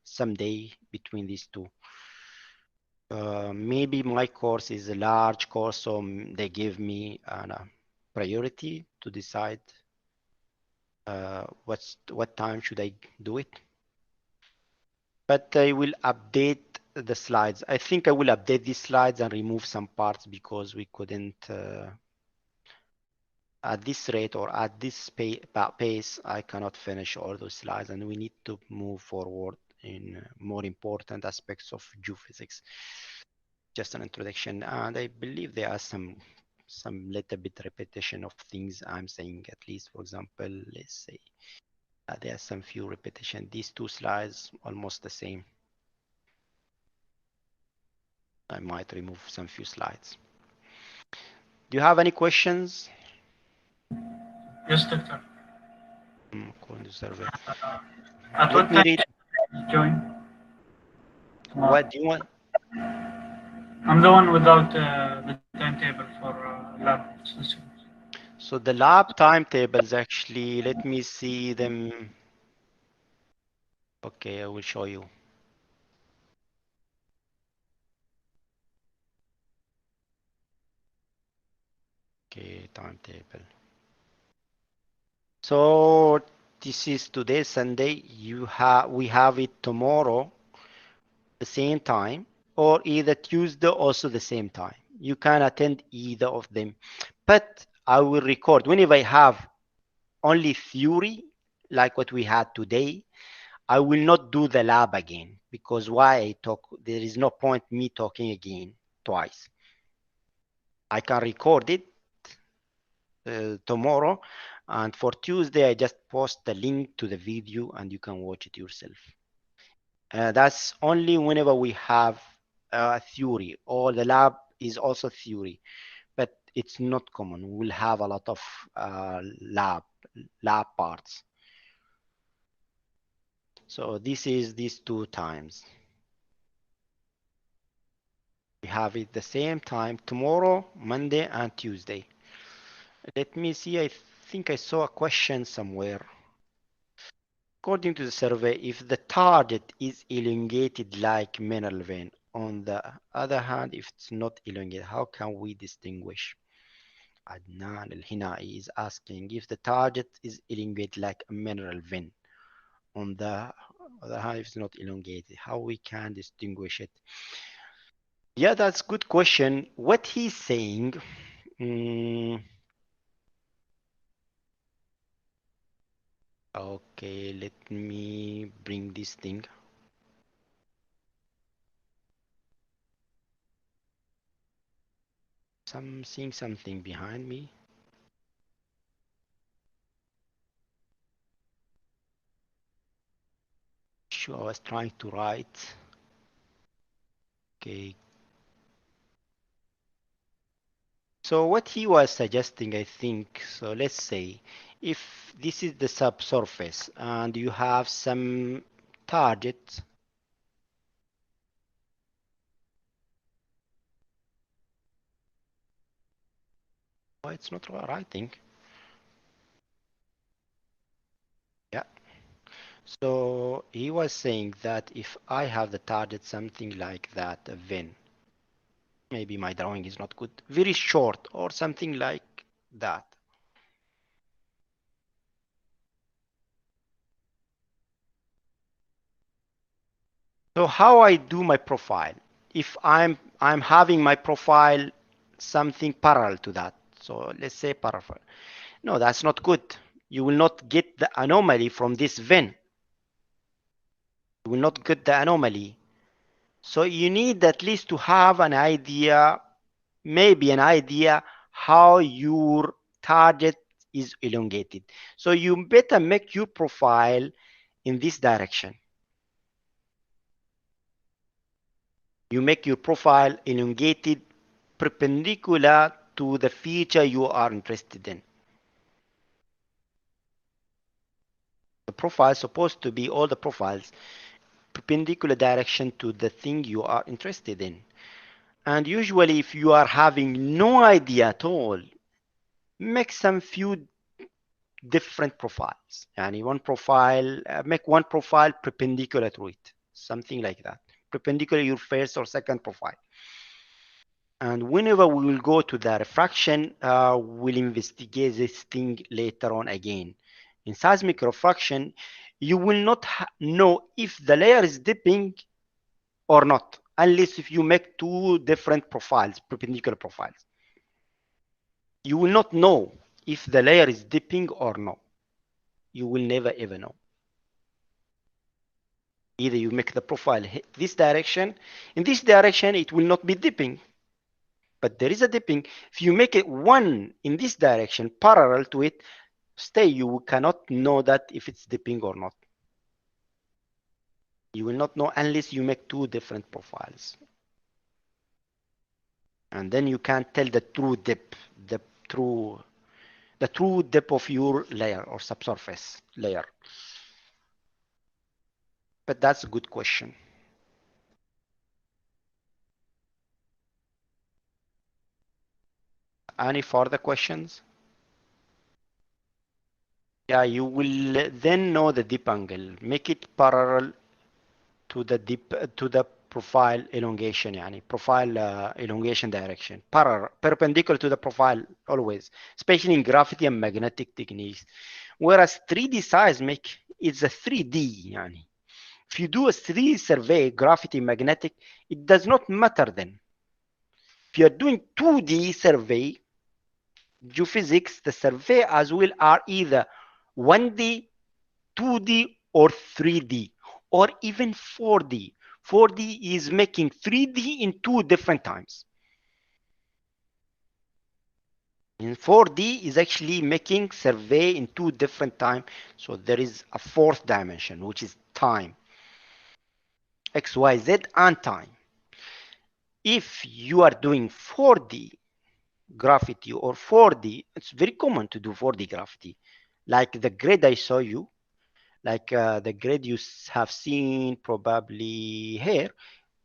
Someday between these two. Maybe my course is a large course, so they give me a priority to decide what time should I do it. But I will update the slides. I think I will update these slides and remove some parts because we couldn't, at this rate or at this pace, I cannot finish all those slides, and we need to move forward in more important aspects of geophysics. Just an introduction, and I believe there are some little bit repetition of things I'm saying. At least, for example, let's say there are some few repetition. These two slides almost the same. I might remove some few slides. Do you have any questions? Yes, doctor. according to survey. At Let what me time read. did you join? What do you want? I'm the one without the timetable for lab session. So the lab timetables actually, let me see them. Okay, I will show you. Okay, timetable. So this is today, Sunday. We have it tomorrow, the same time, or either Tuesday, also the same time. You can attend either of them. But I will record whenever I have only theory, like what we had today. I will not do the lab again, because why I talk? There is no point me talking again twice. I can record it tomorrow, and for Tuesday I just post the link to the video and you can watch it yourself. That's only whenever we have theory, or the lab is also theory, but it's not common. We'll have a lot of lab parts. So this is these 2 times. We have it the same time tomorrow, Monday and Tuesday. Let me see, I think I saw a question somewhere. According to the survey, if the target is elongated like mineral vein, on the other hand, if it's not elongated, how can we distinguish? Adnan Al-Hinai is asking if the target is elongated like a mineral vein. On the other hand, if it's not elongated, how we can distinguish it? Yeah, that's a good question. What he's saying, okay, let me bring this thing. Seeing something behind me. Sure, I was trying to write. Okay. So what he was suggesting, I think, so let's say if this is the subsurface and you have some target. Oh, it's not writing. Yeah. So he was saying that if I have the target something like that, a vein, maybe my drawing is not good, very short or something like that. So how I do my profile? If I'm having my profile something parallel to that. So let's say parallel. No, that's not good. You will not get the anomaly from this vein. You will not get the anomaly. So you need at least to have an idea, maybe an idea how your target is elongated. So you better make your profile in this direction. You make your profile elongated perpendicular to the feature you are interested in. The profile is supposed to be all the profiles perpendicular direction to the thing you are interested in. And usually if you are having no idea at all, make some few different profiles. And one profile, make one profile perpendicular to it, something like that. Perpendicular your first or second profile. And whenever we will go to the refraction, we'll investigate this thing later on again. In seismic refraction, you will not know if the layer is dipping or not, unless if you make 2 different profiles, perpendicular profiles. You will not know if the layer is dipping or not. You will never ever know. Either you make the profile this direction, in this direction it will not be dipping, but there is a dipping. If you make it one in this direction parallel to it, you cannot know that if it's dipping or not. You will not know unless you make 2 different profiles. And then you can tell the true dip, the true the true depth of your layer or subsurface layer? But that's a good question. Any further questions? Yeah, you will then know the dip angle. Make it parallel to the dip to the profile elongation, يعني profile elongation direction, perpendicular to the profile always, especially in gravity and magnetic techniques. Whereas 3D seismic is a 3D, يعني. If you do a 3D survey, gravity, magnetic, it does not matter then. If you're doing 2D survey, geophysics, the survey as well are either 1D, 2D, or 3D, or even 4D. 4D is making 3D in 2 different times. In 4D is actually making survey in 2 different times. So there is a 4th dimension, which is time. X, Y, Z, and time. If you are doing 4D gravity or 4D, it's very common to do 4D gravity. Like the grid I saw you, like the grid you have seen probably here,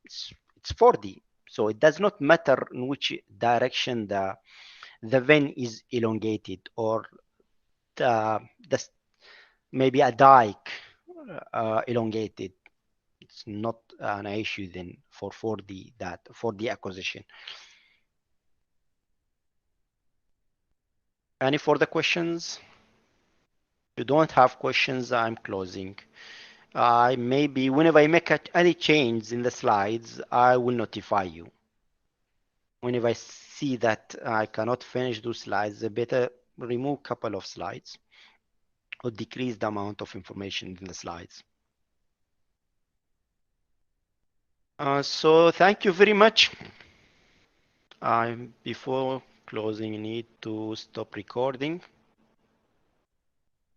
it's 4D. So it does not matter in which direction the vein is elongated, or maybe a dike elongated. It's not an issue then for 4D, that 4D acquisition. Any further questions? If you don't have questions, I'm closing. Maybe whenever I make any change in the slides, I will notify you. Whenever I see that I cannot finish those slides, I better remove a couple of slides or decrease the amount of information in the slides. So thank you very much. Before closing, I need to stop recording.